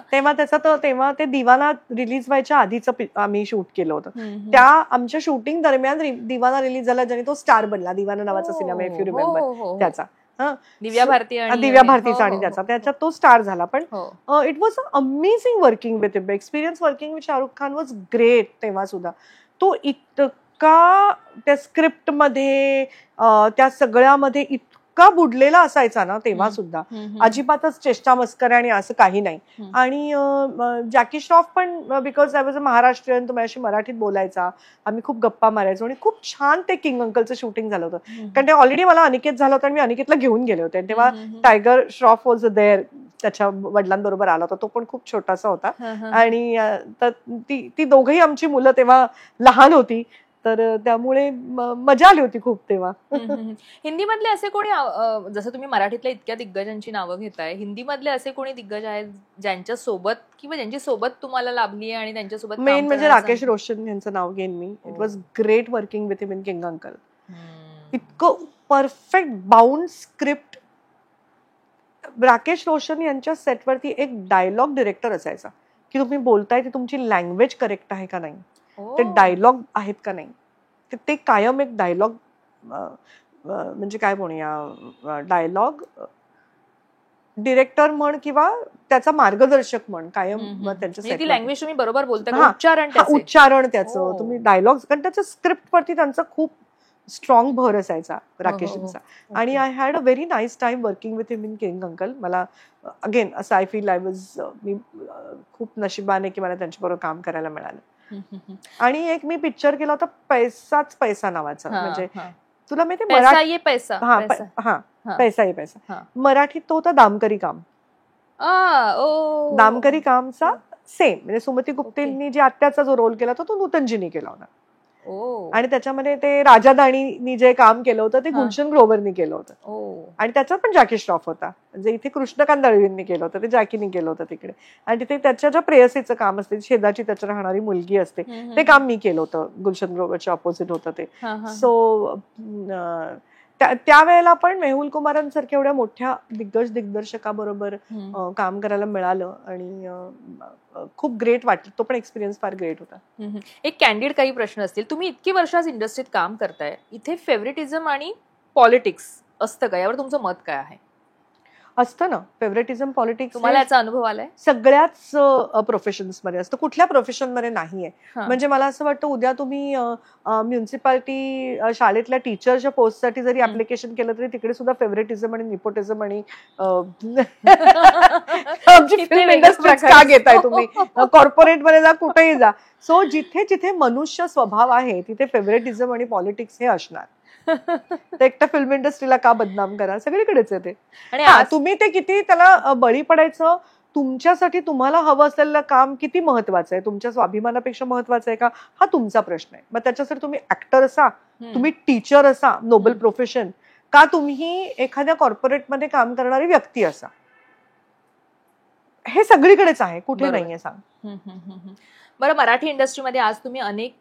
तेव्हा ते दिवाना रिलीज व्हायच्या आधीचं आम्ही शूट केलं होतं. त्या आमच्या शूटिंग दरम्यान दिवाना रिलीज झाला, ज्याने तो स्टार बनला. दिवाना नावाचा सिनेमा, इफ यू रिमेंबर, त्याचा दिव्या भारतीचा आणि त्याच्यात तो स्टार झाला. पण it was amazing working with him. Experience working with Shahrukh Khan was great. तेव्हा सुद्धा तो इतका त्या स्क्रिप्ट मध्ये त्या सगळ्यामध्ये इतका बुडलेला असायचा ना तेव्हा सुद्धा, अजिबातच चेष्टा मस्करी आणि असं काही नाही. आणि जॅकी श्रॉफ पण because I was a Maharashtrian, तो माझ्याशी मराठीत बोलायचा, आम्ही खूप गप्पा मारायचो आणि खूप छान ते किंग अंकलचं शूटिंग झालं होतं. कारण ते ऑलरेडी मला अनिकेत झालं होतं आणि मी अनिकेतला घेऊन गेले होते. तेव्हा टायगर श्रॉफ वॉज देअर, त्याच्या वडिलांबरोबर आला होता, तो पण खूप छोटासा होता. आणि ती दोघही आमची मुलं तेव्हा लहान होती, तर त्यामुळे मजा आली होती खूप तेव्हा. हिंदीमधले असे कोणी, जसं तुम्ही मराठीतल्या इतक्या दिग्गजांची नावं घेताय, हिंदीमधले असे कोणी दिग्गज आहेत ज्यांच्या सोबत किंवा ज्यांची सोबत तुम्हाला लाभली आणि त्यांच्यासोबत? मेन म्हणजे राकेश रोशन यांचं नाव घेईन मी. It was great working with him in King Uncle. इतकं perfect bound script. Rakesh Roshan यांच्या सेटवरती एक डायलॉग डिरेक्टर असायचा की तुम्ही बोलताय ते तुमची लँग्वेज करेक्ट आहे का नाही, ते डायलॉग आहेत का नाही, ते कायम एक डायलॉग म्हणजे काय म्हणूया, डायलॉग डिरेक्टर म्हण किंवा त्याचा मार्गदर्शक म्हण, कायम त्यांच्या लँग्वेज तुम्ही बरोबर बोलता, उच्चारण त्याचं तुम्ही डायलॉग, कारण त्याच्या स्क्रिप्ट वरती त्यांचा खूप स्ट्रॉंग भर असायचा राकेशचा. आणि I had a very nice time working with him in King uncle. मला अगेन असं आय फील मी खूप नशिबाने की मला त्यांच्याबरोबर काम करायला मिळालं. आणि एक मी पिक्चर केला होता पैसाच पैसा नावाचा, म्हणजे तुला माहिती पैसा ये पैसा, मराठीत तो होता दामकरी काम. दामकरी कामचा सेम, म्हणजे सुमती गुप्तेंनी जे आत्याचा जो रोल केला होता तो नूतनजींनी केला होता. आणि त्याच्यामध्ये ते राजा दाणीनी जे काम केलं होतं ते गुलशन ग्रोव्हरनी केलं होतं. आणि त्याच्यात पण जॅकी श्रॉफ होता, म्हणजे इथे कृष्णकांत दळवींनी केलं होतं, ते जॅकीनी केलं होतं तिकडे. आणि तिथे त्याच्या ज्या प्रेयसीचं काम असते, शेजारची त्याच्या राहणारी मुलगी असते, ते काम मी केलं होतं. गुलशन ग्रोव्हरच्या ऑपोजिट होतं ते. सो त्यावेळेला पण मेहुल कुमारांसारख्या एवढ्या मोठ्या दिग्दर्शकाबरोबर काम करायला मिळालं आणि खूप ग्रेट वाटलं. तो पण एक्सपिरियन्स फार ग्रेट होता. एक कॅन्डिड काही प्रश्न असतील. तुम्ही इतकी वर्ष इंडस्ट्रीत काम करताय, इथे फेवरेटिझम आणि पॉलिटिक्स असतं का, यावर तुमचं मत काय आहे? असतं ना, फेवरेटिझम पॉलिटिक्स. तुम्हाला याचा अनुभव आलाय? सगळ्याच प्रोफेशन्स मध्ये असतं, कुठल्या प्रोफेशन मध्ये नाहीये. म्हणजे मला असं वाटतं उद्या तुम्ही म्युन्सिपाल्टी शाळेतल्या टीचरच्या पोस्टसाठी जरी ऍप्लिकेशन केलं तरी तिकडे सुद्धा फेवरेटिझम आणि निपोटिझम आणि आमची फिल्म इंडस्ट्री का घेताय तुम्ही, कॉर्पोरेट मध्ये जा, कुठेही जा. सो जिथे जिथे मनुष्य स्वभाव आहे तिथे फेवरेटिझम आणि पॉलिटिक्स हे असणार. तर एकटा फिल्म इंडस्ट्रीला का बदनाम करा, सगळीकडेच आहे ते. आणि तुम्ही ते किती त्याला बळी पडायचं, तुमच्यासाठी तुम्हाला हवं असलेलं काम किती महत्वाचं आहे, तुमच्या स्वाभिमानापेक्षा महत्वाचं आहे का, हा तुमचा प्रश्न आहे. मग त्याच्यासाठी तुम्ही ऍक्टर असा, तुम्ही टीचर असा, नोबल प्रोफेशन, का तुम्ही एखाद्या कॉर्पोरेटमध्ये काम करणारी व्यक्ती असा, हे सगळीकडेच आहे, कुठे नाहीये सांग. बरं, मराठी इंडस्ट्रीमध्ये आज तुम्ही अनेक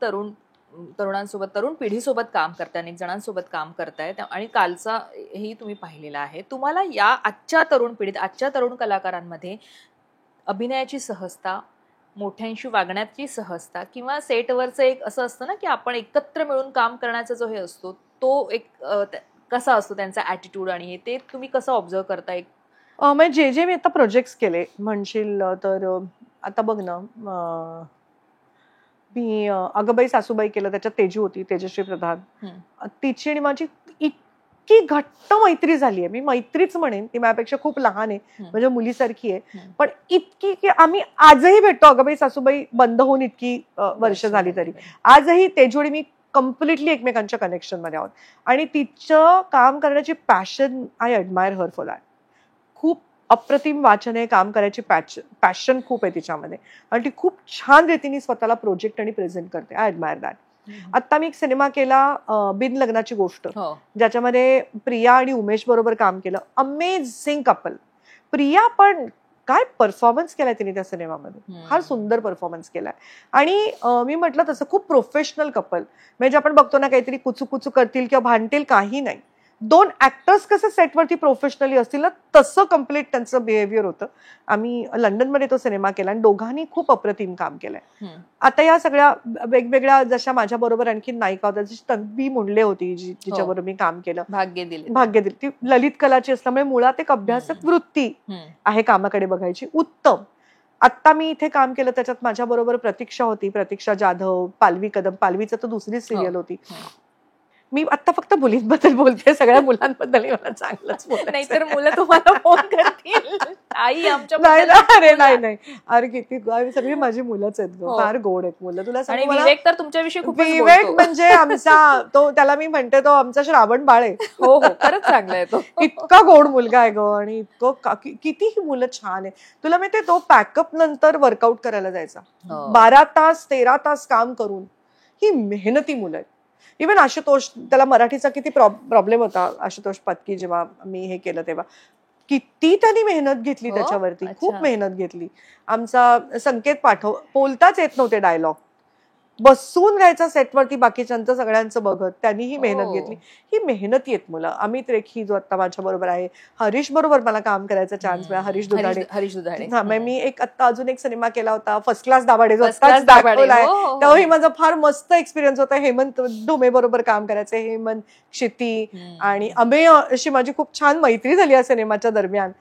तरुणांसोबत, तरुण पिढीसोबत काम करताय, अनेक जणांसोबत काम करताय आणि कालचा ही तुम्ही पाहिलेला आहे. तुम्हाला या आजच्या तरुण पिढीत, आजच्या तरुण कलाकारांमध्ये अभिनयाची सहजता, मोठ्यांशी वागण्याची सहजता किंवा सेटवरचं एक असं असतं ना की आपण एकत्र मिळून काम करण्याचा जो हे असतो, तो एक कसा असतो त्यांचा ऍटिट्यूड, आणि ते तुम्ही कसं ऑब्झर्व करताय? म्हणजे जे मी आता प्रोजेक्ट्स केले म्हणशील तर आता बघ ना, मी अगबाई सासूबाई केलं, त्याच्यात तेजू होती, तेजश्री प्रधान. तिची आणि माझी इतकी घट्ट मैत्री झाली आहे, मी मैत्रीच म्हणेन, ती माझ्यापेक्षा खूप लहान आहे, म्हणजे मुलीसारखी आहे, पण इतकी की आम्ही आजही भेटतो. अगबाई सासूबाई बंद होऊन इतकी वर्ष झाली तरी आजही तेजू आणि मी कम्प्लिटली एकमेकांच्या कनेक्शन मध्ये आहोत. आणि तिचं काम करण्याची passion, I admire her for that. खूप अप्रतिम वाचन आहे, काम करायची पॅशन खूप आहे तिच्यामध्ये, आणि ती खूप छान रीतीने स्वतःला प्रोजेक्ट आणि प्रेझेंट करते. I admire that. आता मी एक सिनेमा केला, बिन लग्नाची गोष्ट, ज्याच्यामध्ये प्रिया आणि उमेश बरोबर काम केलं. Amazing couple. प्रिया पण काय परफॉर्मन्स केलाय तिने त्या सिनेमामध्ये, फार सुंदर परफॉर्मन्स केलाय. आणि मी म्हटलं तसं खूप प्रोफेशनल कपल, म्हणजे आपण बघतो ना काहीतरी कुचू कुचू करतील किंवा भांडतील, काही नाही. 2 ऍक्टर्स कसं सेटवरती प्रोफेशनली असतील ना, तसं कम्प्लीट त्यांचं बिहेवियर होतं. आम्ही लंडनमध्ये तो सिनेमा केला आणि दोघांनी खूप अप्रतिम काम केलंय. आता या सगळ्या वेगवेगळ्या जशा माझ्या बरोबर आणखी नायिका होत्या, जशी तन्वी मुंडले होती, जिच्याबरोबर मी काम केलं, भाग्य दिली. ती ललित कलाची असल्यामुळे मुळात एक अभ्यासक वृत्ती आहे कामाकडे बघायची, उत्तम. आता मी इथे काम केलं त्याच्यात माझ्या बरोबर प्रतीक्षा होती, प्रतीक्षा जाधव, पालवी कदम. पालवीचं तर दुसरी सिरियल होती. मी आता फक्त मुलींबद्दल बोलते, सगळ्या मुलांबद्दल मला चांगलंच बोलायचं. नाहीतर मुलं तुम्हाला फोन करतील, आई आमच्या. नाही अरे किती सगळी माझी मुलंच आहेत, फार गोड आहेत मुलं. तुला सांगू, विवेक तर तुमच्याविषयी खूप, विवेक म्हणजे आमचा तो, त्याला मी म्हणते तो आमचा श्रावण बाळ आहे. हो खरंच चांगला आहे तो. इतका गोड मुलगा आहे ग, आणि इतकं किती ही मुलं छान आहे. तुला माहितीये, तो पॅकअप नंतर वर्कआउट करायला जायचा, 12 तास 13 तास काम करून. ही मेहनती मुलं आहेत. इव्हन आशुतोष, त्याला मराठीचा किती प्रॉब्लेम होता, आशुतोष पत्की, जेव्हा मी हे केलं तेव्हा किती त्यांनी मेहनत घेतली त्याच्यावरती, खूप मेहनत घेतली. आमचा संकेत बोलताच येत नव्हते डायलॉग, बसून राहायचा सेटवरती बाकीच्यांचं सगळ्यांचं बघत, त्यांनी ही मेहनत घेतली. ही मेहनती आहेत मुलं. अमित रेखी जो आता माझ्या बरोबर आहे, हरीश बरोबर मला काम करायचा चान्स मिळाला, हरीश दुधाडे. मी एक आता अजून एक सिनेमा केला होता, फर्स्ट क्लास दाभाडे, जो आत्ताच दाखवलाय, तेव्हाही माझा फार मस्त एक्सपिरियन्स होता. हेमंत ढोमे बरोबर काम करायचं, हेमंत, क्षिती आणि अमेय अशी माझी खूप छान मैत्री झाली या सिनेमाच्या दरम्यान.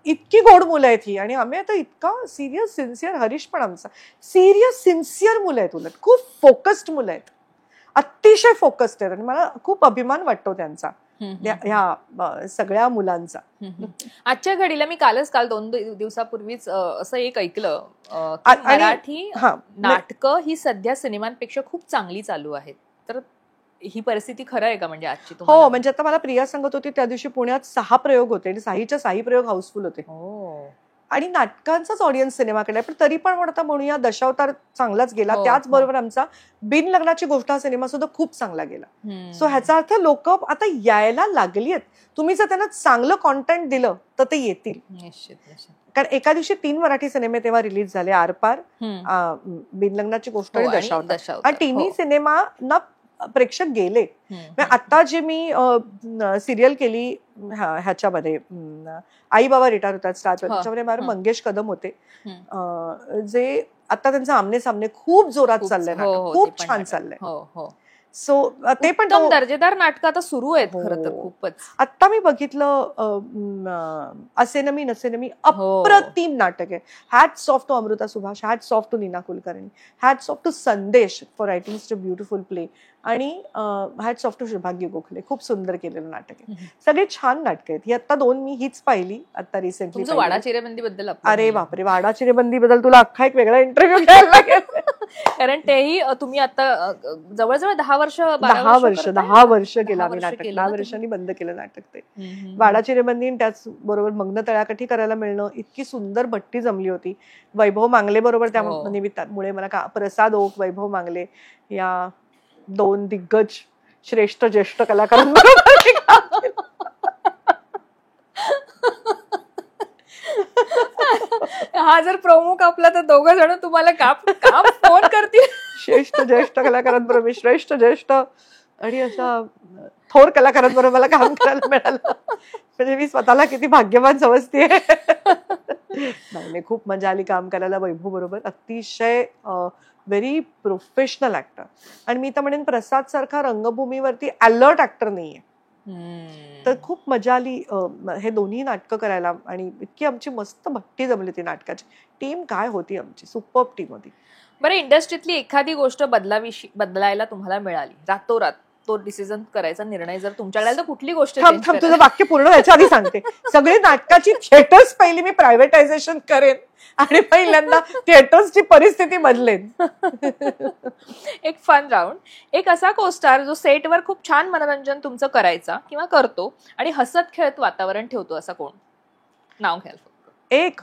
इतकी गोड मुलं आहेत ही. आणि आम्ही आता इतका सिरियस सिन्सिअर, हरीश पण आमचा सिरियस सिन्सिअर मुलं आहेत, उलट खूप फोकस्ड मुलं आहेत, अतिशय फोकस्ड आहेत. आणि मला खूप अभिमान वाटतो त्यांचा, ह्या सगळ्या मुलांचा. आजच्या घडीला मी काल 2 दिवसापूर्वीच असं एक ऐकलं, मराठी नाटकं ही सध्या सिनेमांपेक्षा खूप चांगली चालू आहेत. तर ही परिस्थिती खरं आहे का, म्हणजे आजची? हो, म्हणजे आता मला प्रिया सांगत होती, त्या दिवशी पुण्यात 6 प्रयोग होते आणि 6च्या 6 प्रयोग हाऊसफुल होते. आणि नाटकांचाच ऑडियन्स सिनेमाकडे, पण तरी पण म्हणता म्हणूया दशावतार चांगलाच गेला. त्याचबरोबर आमचा बिन लग्नाची गोष्ट हा सिनेमा सुद्धा खूप चांगला गेला. सो ह्याचा अर्थ लोक आता यायला लागली आहेत. तुम्ही जर त्यांना चांगलं कॉन्टेंट दिलं तर ते येतील निश्चित. कारण एका दिवशी 3 मराठी सिनेमे तेव्हा रिलीज झाले, आरपार, बिन लग्नाची गोष्ट आणि दशावतार. हा तिन्ही सिनेमा ना प्रेक्षक गेले. आता जे मी सिरियल केली ह्याच्यामध्ये, आई बाबा रिटायर होतात स्टार, त्याच्यामध्ये माझे मंगेश कदम होते, जे आता त्यांचं आमने सामने खूप जोरात चाललंय, खूप छान चाललंय. सो ते पण दर्जेदार नाटकं आता सुरू आहेत खरं तर खूपच. आता मी बघितलं असे न मी नसे न मी, अप्रतिम नाटक आहे. Hats off to Amruta Subhash, hats off to Neena Kulkarni, hats off to Sandesh for writing such a beautiful play, आणि hats off to Shubhangi Gokhale. खूप सुंदर केलेलं नाटक आहे. सगळे छान नाटक आहेत. ही आता 2 मी हीच पाहिली आता रिसेंटली. वाडा चिरेबंदी बद्दल? अरे बापरे, वाडा चिरेबंदी बद्दल तुला अख्खा एक वेगळा इंटरव्ह्यू घ्यायला लागेल. कारण तेही तुम्ही आता जवळजवळ 10 वर्ष केलं आम्ही नाटक. 10 वर्षांनी बंद केलं नाटक ते. वाडा चिरेबंदी, त्याच बरोबर मग्न तळ्याकाठी करायला मिळणं, इतकी सुंदर भट्टी जमली होती. वैभव मांगले बरोबर त्या निमित्तामुळे मला प्रसाद ओक, वैभव मांगले या 2 दिग्गज श्रेष्ठ ज्येष्ठ कलाकारांबरोबर हा जर प्रमुख आपला तर 2 जण तुम्हाला का फोन करतील. श्रेष्ठ ज्येष्ठ कलाकारांबरोबर, श्रेष्ठ ज्येष्ठ आणि अशा थोर कलाकारांबरोबर मला काम करायला मिळालं. म्हणजे मी स्वतःला किती भाग्यवान समजते. नाही, खूप मजा आली काम करायला वैभव बरोबर. अतिशय व्हेरी प्रोफेशनल ऍक्टर. आणि मी तर म्हणेन प्रसाद सारखा रंगभूमीवरती अलर्ट ऍक्टर नाहीये. तर खूप मजा आली हे दोन्ही नाटकं करायला. आणि इतकी आमची मस्त भट्टी जमली ती नाटकाची. टीम काय होती आमची, सुपर्ब टीम होती. बरं, इंडस्ट्रीतली एखादी गोष्ट बदलायला तुम्हाला मिळाली रातोरात, तो डिसिजन करायचा निर्णय जर तुमच्याकडे आला, तर कुठली गोष्ट थांब थांब, तुझं वाक्य पूर्ण व्हायच्या आधी सांगते. सगळी नाटकाची थिएटर्स पहिली मी प्रायव्हेटायझेशन करेन आणि पहिल्यांदा थिएटर्सची परिस्थिती बदलेन. एक फन राऊंड. एक असा कोस्टार जो सेटवर खूप छान मनोरंजन तुमचं करायचा किंवा करतो आणि हसत खेळत वातावरण ठेवतो, असा कोण? नाव घ्याल फक्त. एक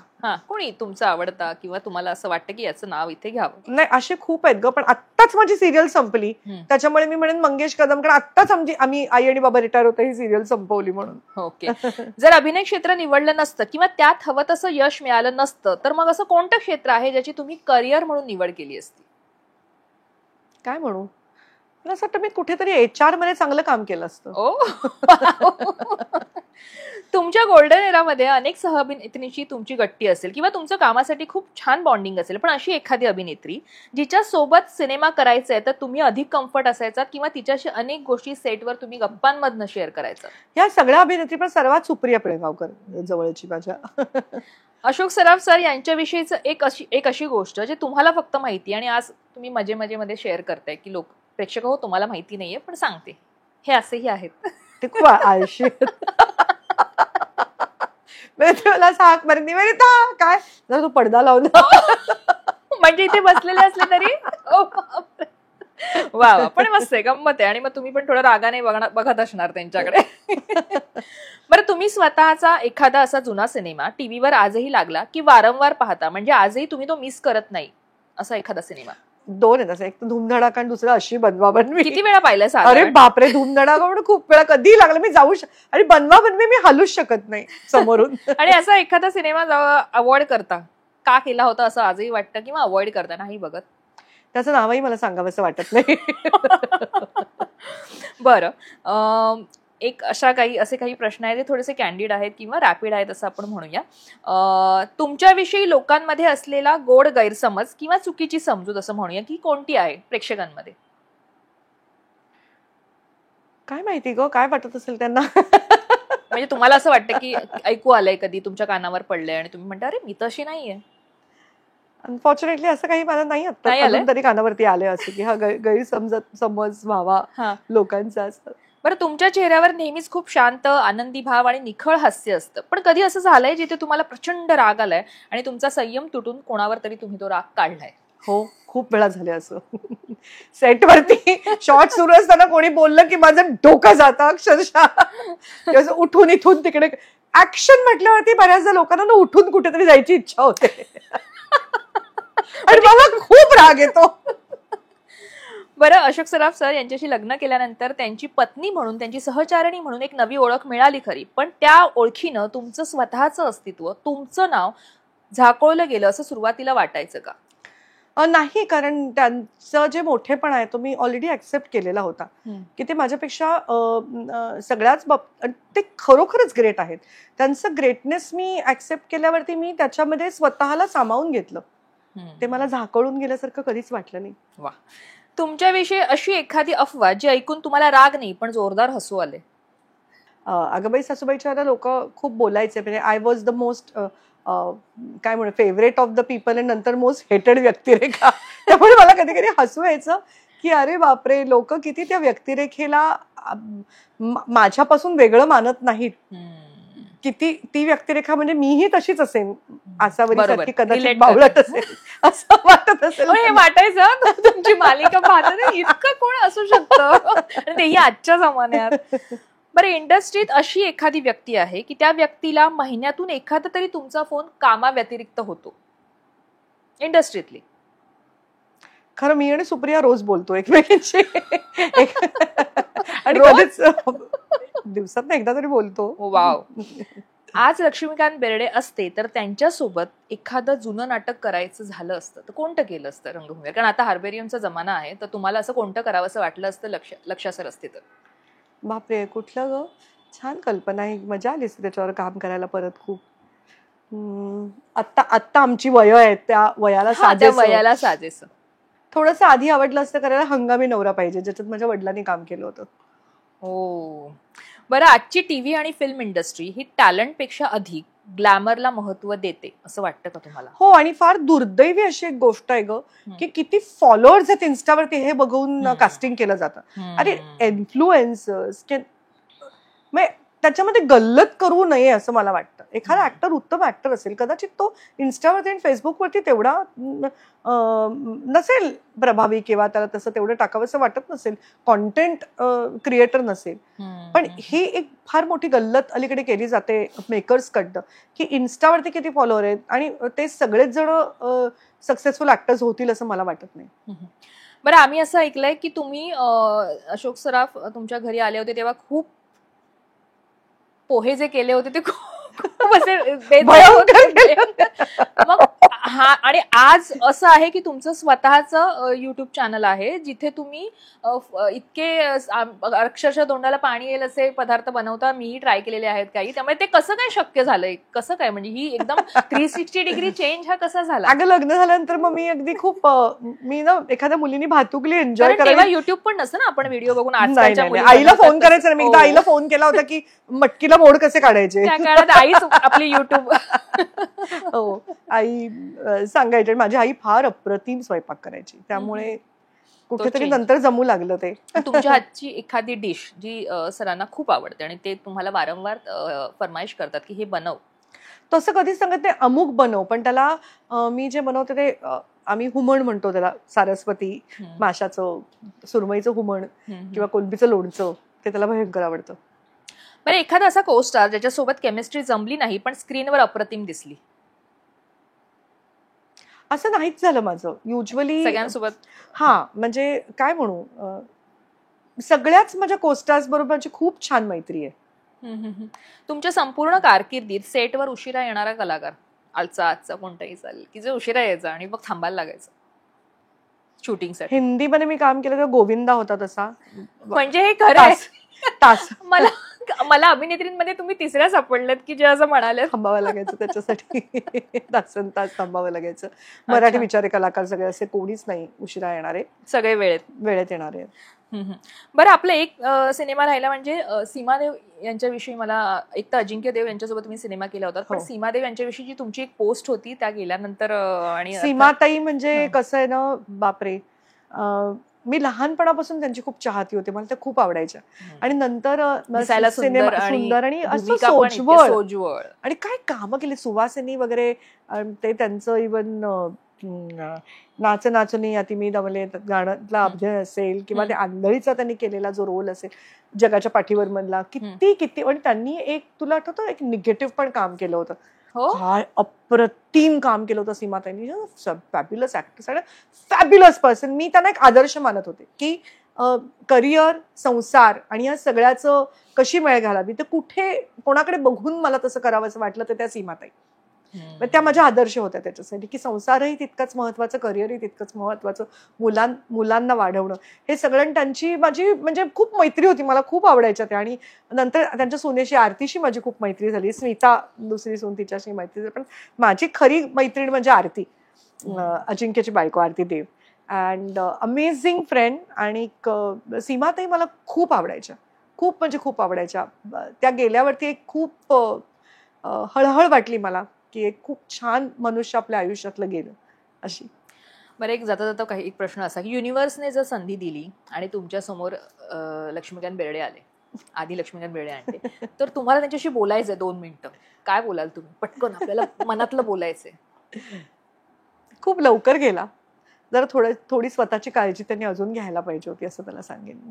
कोणी तुमचा आवडता किंवा तुम्हाला असं वाटतं की याचं नाव इथे घ्यावं? नाही, असे खूप आहेत ग, पण आत्ताच माझी सिरियल संपली त्याच्यामुळे मी म्हणेन मंगेश कदम, कारण आत्ताच आम्ही आई आणि बाबा रिटायर होतं, ही सिरियल संपवली म्हणून. ओके. जर अभिनय क्षेत्र निवडलं नसतं किंवा त्यात हवं तसं यश मिळालं नसतं, तर मग असं कोणतं क्षेत्र आहे ज्याची तुम्ही करिअर म्हणून निवड केली असती? काय म्हणू, मला असं वाटतं मी कुठेतरी HR मध्ये चांगलं काम केलं असतं. तुमच्या गोल्डन एरामध्ये अनेक सहअभिनेत्रींची तुमची गट्टी असेल किंवा तुमचं कामासाठी खूप छान बॉन्डिंग असेल, पण अशी एखादी अभिनेत्री जिच्या सोबत सिनेमा करायचा आहे तर तुम्ही अधिक कम्फर्ट असायचा किंवा तिच्याशी अनेक गोष्टी सेटवर तुम्ही गप्पांमधनं शेअर करायचा? या सगळ्या अभिनेत्री पण सर्वात सुप्रिया पिळगावकर जवळची माझ्या. अशोक सराफ सर यांच्याविषयीच एक अशी गोष्ट जी तुम्हाला फक्त माहिती आणि आज तुम्ही मजेमध्ये शेअर करताय की लोक प्रेक्षक हो तुम्हाला माहिती नाहीये पण सांगते, हे असेही आहेत. ते खूप आळशी मला सांग बरं, निवेदिता काय जर तू पडदा लावला म्हणजे इथे बसलेले असले तरी वा वा, पण मस्त आहे, गंमत आहे. आणि मग तुम्ही पण थोडं रागाने बघत असणार त्यांच्याकडे. बरं, तुम्ही स्वतःचा एखादा असा जुना सिनेमा टीव्हीवर आजही लागला की वारंवार पाहता, म्हणजे आजही तुम्ही तो मिस करत नाही, असा एखादा सिनेमा? दोन आहेत असं, एक तर धूमधडाका आणि दुसरं अशी बनवा बनवी. किती वेळा पाहिलं? अरे बापरे, धूमधडाका म्हणून खूप वेळा, कधी लागलं मी जाऊ आणि बनवा बनवी मी हलूच शकत नाही समोरून. आणि असा एखादा सिनेमा अवॉइड करता का केला होता असं आजही वाटतं किंवा अवॉइड करता नाही बघत? त्याचं नावही मला सांगावंसं वाटत नाही. बरं, असे काही प्रश्न आहेत, ते थोडेसे कॅन्डिड आहेत किंवा रॅपिड आहेत असं आपण म्हणूया. तुमच्याविषयी लोकांमध्ये असलेला गोड गैरसमज किंवा चुकीची समजूत असं म्हणूया की कोणती आहे प्रेक्षकांमध्ये? काय माहिती ग, काय वाटत असेल त्यांना. म्हणजे तुम्हाला असं वाटतं की ऐकू आलंय, कधी तुमच्या कानावर पडलंय आणि तुम्ही म्हणता अरे मी तशी नाहीये? अनफॉर्च्युनेटली असं काही मला नाही अजून तरी कानावरती आले असं की हा गैरसमज व्हावा लोकांचा असं. बरं, तुमच्या चेहऱ्यावर नेहमीच खूप शांत आनंदी भाव आणि निखळ हास्य असतं, पण कधी असं झालंय जिथे तुम्हाला प्रचंड राग आलाय आणि तुमचा संयम तुटून कोणावर तरी तुम्ही तो राग काढलाय? हो, खूप वेळा झाले असं. सेटवरती शॉट सुरू असताना कोणी बोललं की माझं डोकं जातं अक्षरशः, उठून इथून तिकडे. ऍक्शन म्हटल्यावरती बऱ्याचदा लोकांना उठून कुठेतरी जायची इच्छा होते आणि मला खूप राग येतो. बरं, अशोक सराफ सर यांच्याशी लग्न केल्यानंतर त्यांची पत्नी म्हणून, त्यांची सहचारिणी म्हणून एक नवी ओळख मिळाली खरी, पण त्या ओळखीनं तुमचं स्वतःचं अस्तित्व, तुमचं नाव झाकोळलं गेलं असं सुरुवातीला वाटायचं का? नाही, कारण त्यांचं जे मोठेपण आहे तो मी ऑलरेडी ऍक्सेप्ट केलेला होता की ते माझ्यापेक्षा सगळ्याच ते खरोखरच ग्रेट आहेत. त्यांचं ग्रेटनेस मी ऍक्सेप्ट केल्यावरती मी त्याच्यामध्ये स्वतःला सामावून घेतलं. ते मला झाकळून गेल्यासारखं कधीच वाटलं नाही. वा. तुमच्याविषयी अशी एखादी अफवा जी ऐकून तुम्हाला राग नाही पण जोरदार हसू आले? अगबाई सासूबाईच्या लोक खूप बोलायचे, म्हणजे आय वॉज द मोस्ट काय म्हणू फेवरेट ऑफ द पीपल आणि नंतर मोस्ट हेटेड व्यक्तिरेखा. त्यामुळे मला कधी कधी हसू यायचं की अरे बापरे, लोक किती त्या व्यक्तिरेखेला माझ्यापासून वेगळं मानत नाहीत. किती ती व्यक्तिरेखा म्हणजे मीही तशीच असेन, आसावरीसारखी कदाचित बावळट असेल असं वाटत असेल. हे वाटायचं तुमची मालिका पाहताना इतकं कोण असू शकतं, तेही आजच्या जमान्यात. बरं, इंडस्ट्रीत अशी एखादी व्यक्ती आहे की त्या व्यक्तीला महिन्यातून एखादा तरी तुमचा फोन कामाव्यतिरिक्त होतो इंडस्ट्रीतली? खरं मी आणि सुप्रिया रोज बोलतो एकमेकांशी आणि कधीच दिवसात एकदा तरी बोलतो. वाव. आज लक्ष्मीकांत बेर्डे असते तर त्यांच्यासोबत एखादं जुनं नाटक करायचं झालं असतं तर कोणतं केलं असतं रंगभूमीवर? कारण आता हार्बेरियमचा जमाना आहे, तर तुम्हाला असं कोणतं करावं असं वाटलं असतं लक्षासर असते तर? बापरे, कुठलं ग, छान कल्पना आहे, मजा आली असते त्याच्यावर काम करायला परत खूप. आत्ता आमची वय आहेत, त्या वयाला साजेसं थोडंसं आधी आवडलं असतं करायला हंगामी नवरा पाहिजे, ज्याच्यात माझ्या वडिलांनी काम केलं होतं. हो. बरं, आजची टीव्ही आणि फिल्म इंडस्ट्री ही टॅलेंटपेक्षा अधिक ग्लॅमरला महत्व देते असं वाटतं का तुम्हाला? हो, आणि फार दुर्दैवी अशी एक गोष्ट आहे ग, की किती फॉलोअर्स आहेत इन्स्टावरती हे बघून कास्टिंग केलं जातं. अरे इन्फ्लुएन्सर्स त्याच्यामध्ये गल्लत करू नये असं मला वाटतं. एखादा ऍक्टर उत्तम ऍक्टर असेल, कदाचित तो इन्स्टावरती आणि फेसबुकवरती तेवढा नसेल प्रभावी किंवा त्याला तसं तेवढं टाकावंसं वाटत नसेल, कॉन्टेंट क्रिएटर नसेल, पण ही एक फार मोठी गल्लत अलीकडे केली जाते मेकर्सकडनं, की इन्स्टावरती किती फॉलोअर आहेत आणि ते सगळेच जण सक्सेसफुल ऍक्टर्स होतील असं मला वाटत नाही. बरं, आम्ही असं ऐकलंय की तुम्ही अशोक सराफ तुमच्या घरी आले होते तेव्हा खूप पोहे जे केले होते ते खूप असे मग हा, आणि आज असं आहे की तुमचं स्वतःचं युट्यूब चॅनल आहे जिथे तुम्ही इतके अक्षरशः तोंडाला पाणी येईल असे पदार्थ बनवता. मीही ट्राय केलेले आहेत काही. त्यामुळे ते कसं काय शक्य झालंय? कसं काय, म्हणजे ही एकदम 360 डिग्री चेंज हा कसा झाला? अगं लग्न झाल्यानंतर मग मी अगदी खूप मी ना एखाद्या मुलीनी भातुकली एन्जॉय करायला. तेव्हा युट्यूब पण नसतं ना, आपण व्हिडिओ बघून आईला फोन करायचा ना. मी एकदा आईला फोन केला होता की मटकीला मोड कसे काढायचे. त्या काळात आईच आपली युट्यूब. हो, आई सांगायची. माझी आई फार अप्रतिम स्वयंपाक करायची, त्यामुळे कुठेतरी नंतर जमू लागलं ते. तुमच्या हातची एखादी डिश जी सरांना खूप आवडते आणि ते तुम्हाला वारंवार फरमाईश करतात की हे बनव? तसं कधीच सांगत नाही अमुक बनव, पण त्याला मी जे बनवते ते आम्ही हुमण म्हणतो त्याला. सारस्वती माशाचं, सुरमईचं हुमण किंवा कोलंबीचं लोणचं, ते त्याला भयंकर आवडतं. बरं, एखादा असा कोस्टार ज्याच्यासोबत केमिस्ट्री जमली नाही पण स्क्रीनवर अप्रतिम दिसली? असं नाहीच झालं माझं युजली सगळ्यांसोबत. हा, म्हणजे काय म्हणू, सगळ्याच माझ्या कोस्टार्स बरोबरची खूप छान मैत्री आहे. तुमच्या संपूर्ण कारकिर्दीत सेटवर उशिरा येणारा कलाकार आजचा कोणताही चालेल की जो उशिरा यायचा आणि मग थांबायला लागायचं शूटिंगसाठी? हिंदीमध्ये मी काम केलं तर गोविंदा होता तसा. म्हणजे हे खरं आहे. तास मला अभिनेत्रींमध्ये तुम्ही तिसऱ्या सापडल्यात की जे असं म्हणाले. थांबावं लागायचं त्याच्यासाठी. तास थांबावं लागायचं. मराठी विचारे कलाकार सगळे असे कोणीच नाही उशिरा येणारे, सगळे वेळेत येणारे. बरं, आपला एक सिनेमा राहिला म्हणजे सीमादेव यांच्याविषयी. मला एक तर अजिंक्य देव यांच्यासोबत तुम्ही सिनेमा केला होता, पण सीमादेव यांच्याविषयी जी तुमची एक पोस्ट होती त्या गेल्यानंतर, आणि सीमाताई म्हणजे कसं आहे ना, बापरे, मी लहानपणापासून त्यांची खूप चाहती होते. मला त्या खूप आवडायच्या. आणि नंतर सुंदर आणि असं सोजवळ आणि काय कामं केली, सुवासिनी वगैरे. ते त्यांचं इवन नाच नाचणी अति मी दमले गाण्यातला अभिनय असेल किंवा ते आंधळीचा त्यांनी केलेला जो रोल असेल जगाच्या पाठीवर मधला, किती. आणि त्यांनी एक, तुला आठवतं, एक निगेटिव्ह पण काम केलं होतं. काय अप्रतिम काम केलं होतं सीमाताईंनी. फॅब्युलस ऍक्ट्रेस आणि फॅब्युलस पर्सन. मी त्यांना एक आदर्श मानत होते की करिअर, संसार आणि या सगळ्याचं कशी मेळ घालावी. तर कुठे कोणाकडे बघून मला तसं करावं असं वाटलं तर त्या सीमाताई. त्या माझ्या आदर्श होत्या त्याच्यासाठी, की संसारही तितकंच महत्वाचं, करिअरही तितकंच महत्वाचं, मुलांना वाढवणं हे सगळं. त्यांची माझी म्हणजे खूप मैत्री होती. मला खूप आवडायच्या त्या. आणि नंतर त्यांच्या सुनेशी, आरतीशी माझी खूप मैत्री झाली. स्मिता दुसरी सून, तिच्याशी मैत्री झाली. पण माझी खरी मैत्रीण म्हणजे आरती, अजिंक्यची बायको Aarti Dev. And amazing friend. आणि सीमाताई मला खूप आवडायच्या, खूप म्हणजे खूप आवडायच्या. त्या गेल्यावरती एक खूप हळहळ वाटली मला की एक खूप छान मनुष्य आपल्या आयुष्यातलं गेलं अशी. बरं, एक जाता जाता काही एक प्रश्न असा की युनिव्हर्सने जर संधी दिली आणि तुमच्या समोर लक्ष्मीकांत बेर्डे आले, आधी लक्ष्मीकांत बेर्डे आणते, तर तुम्हाला त्यांच्याशी बोलायचंय 2 मिनिटं, काय बोलाल तुम्ही? पटकन आपल्याला मनातलं बोलायचंय. खूप लवकर गेला, जरा थोडी स्वतःची काळजी त्यांनी अजून घ्यायला पाहिजे होती असं त्याला सांगेन.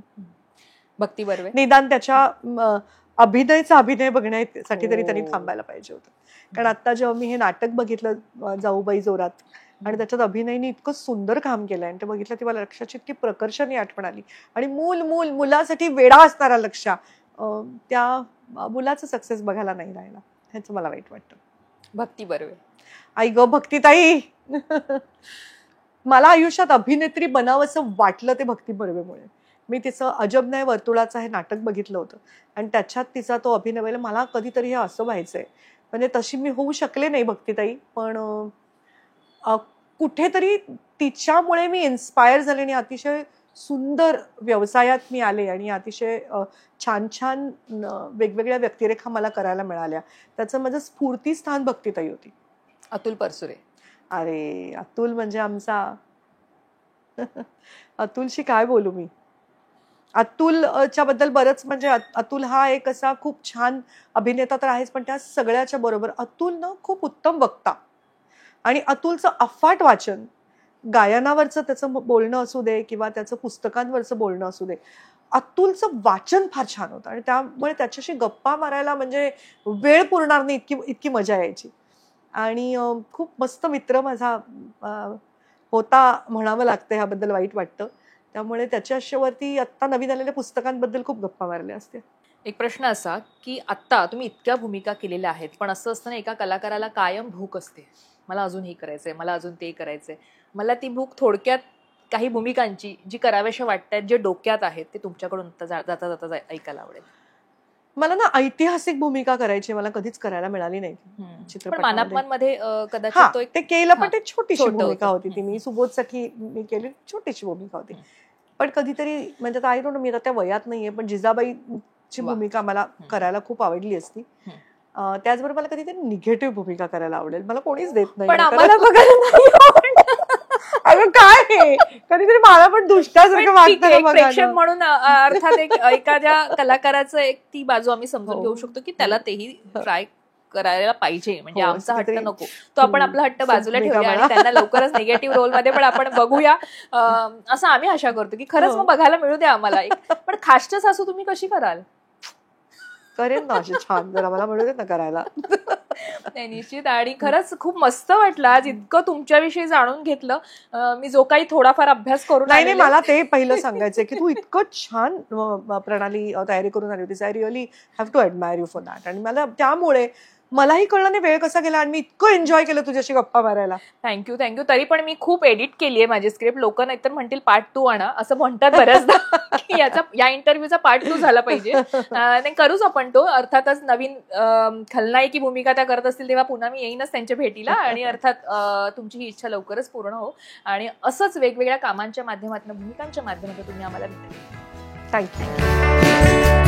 भक्ती बर्वे निदान त्याच्या अभिनय बघण्यासाठी तरी त्यांनी थांबायला पाहिजे होतं. कारण आता जेव्हा मी हे नाटक बघितलं जाऊबाई जोरात, आणि त्याच्यात अभिनयने इतकं सुंदर काम केलंय आणि ते बघितलं ती मला लक्षाची इतकी प्रकर्षाने आठवण आली. आणि मुलासाठी वेडा असणारा लक्ष, त्या मुलाचं सक्सेस बघायला नाही राहिला, ह्याचं मला वाईट वाटतं. भक्ती बर्वे, आई ग भक्तीताई, मला आयुष्यात अभिनेत्री बनावं असं वाटलं ते भक्ती बर्वेमुळे. मी तिचं अजब नाही वर्तुळाचं हे नाटक बघितलं होतं आणि त्याच्यात तिचा तो अभिनय व्हायला मला कधीतरी हे असं व्हायचंय. म्हणजे तशी मी होऊ शकले नाही भक्तीताई, पण कुठेतरी तिच्यामुळे मी इन्स्पायर झाले आणि अतिशय सुंदर व्यवसायात मी आले आणि अतिशय छान छान वेगवेगळ्या व्यक्तिरेखा मला करायला मिळाल्या. त्याचं माझं स्फूर्तीस्थान भक्तीताई होती. अतुल परसुरे. अरे अतुल म्हणजे आमचा अतुलशी काय बोलू मी. अतुलच्या बद्दल बरंच म्हणजे अतुल हा एक असा खूप छान अभिनेता तर आहेच, पण त्या सगळ्याच्या बरोबर अतुल ना खूप उत्तम वक्ता आणि अतुलचं अफाट वाचन, गायनावरचं त्याचं बोलणं असू दे किंवा त्याचं पुस्तकांवरचं बोलणं असू दे, अतुलचं वाचन फार छान होतं आणि त्यामुळे त्याच्याशी गप्पा मारायला म्हणजे वेळ पुरणार नाही इतकी इतकी मजा यायची. आणि खूप मस्त मित्र माझा होता म्हणावं लागतं, ह्याबद्दल वाईट वाटतं. त्यामुळे त्याच्यावरती आत्ता नवीन आलेल्या पुस्तकांबद्दल खूप गप्पा मारल्या असत्या. एक प्रश्न असा की आत्ता तुम्ही इतक्या भूमिका केलेल्या आहेत, पण असं असतं ना एका कलाकाराला कायम भूक असते, मला अजून हे करायचंय, मला अजून ते करायचंय. मला ती भूक थोडक्यात काही भूमिकांची जी कराव्याशा वाटतात, जे डोक्यात आहेत, ते तुमच्याकडून जाता जाता ऐकायला आवडेल. मला ना ऐतिहासिक भूमिका करायची, मला कधीच करायला मिळाली नाही पण चित्रपटामध्ये. मानापमानमध्ये हा कदाचित तो एक ते केलं, पण हा, ते छोटीशी छोटं भूमिका होतं. होती ती. मी सुबोधसाठी मी केली छोटीशी भूमिका होती. पण कधीतरी म्हणजे आता आय डोंट नो, मी आता त्या वयात नाहीये, पण जिजाबाईची वा. भूमिका मला करायला खूप आवडली असती. त्याचबरोबर मला कधीतरी निगेटिव्ह भूमिका करायला आवडेल. मला कोणीच देत नाही. पण आम्हाला बघायला नाही आवडणार. अगं काय हे, कधीतरी मला पण दुष्टासारखं पण ठीक वाटतं आहे, ना एक प्रेक्षक बघायला. म्हणून अर्थात एखाद्या कलाकाराचं एक ती बाजू आम्ही समजून घेऊ शकतो की त्याला तेही ट्राय करायला पाहिजे, म्हणजे हो, आमचा हट्ट कितीतरी नको, तो आपण आपला हट्ट बाजूला भूमिका ठेवूया आणि म्हणा. त्यांना लवकरच निगेटिव्ह रोल मध्ये पण आपण बघूया, असं आम्ही आशा करतो की खरंच मग बघायला मिळू द्या आम्हाला एक. पण खासच्या सासू तुम्ही कशी कराल? करेन ना अशी छान, जरा मला मिळू देत ना करायला. नाही, निश्चित. आणि खरंच खूप मस्त वाटलं आज इतकं तुमच्याविषयी जाणून घेतलं. मी जो काही थोडाफार अभ्यास करून नाही आलेले- मला ते पहिलं सांगायचंय की तू इतकं छान प्रणाली तयारी करून आली होतीस. I really have to admire you for that. आणि मला त्यामुळे मलाही कळलं नाही वेळ कसा गेला आणि मी इतकं एन्जॉय केलं तुझ्याशी गप्पा मारायला. थँक्यू. तरी पण मी खूप एडिट केली आहे माझी स्क्रिप्ट. लोक नाहीतर म्हणतील पार्ट 2 आणा, असं म्हणतात बऱ्याचदा की या इंटरव्ह्यूचा पार्ट 2 झाला पाहिजे. नाही, करूच आपण तो. अर्थातच नवीन खलनायकी भूमिका त्या करत असतील तेव्हा पुन्हा मी येईनच त्यांच्या भेटीला. आणि अर्थात तुमची ही इच्छा लवकरच पूर्ण हो आणि असंच वेगवेगळ्या कामांच्या माध्यमातून, भूमिकांच्या माध्यमातून तुम्ही आम्हाला भेटा. थँक्यू.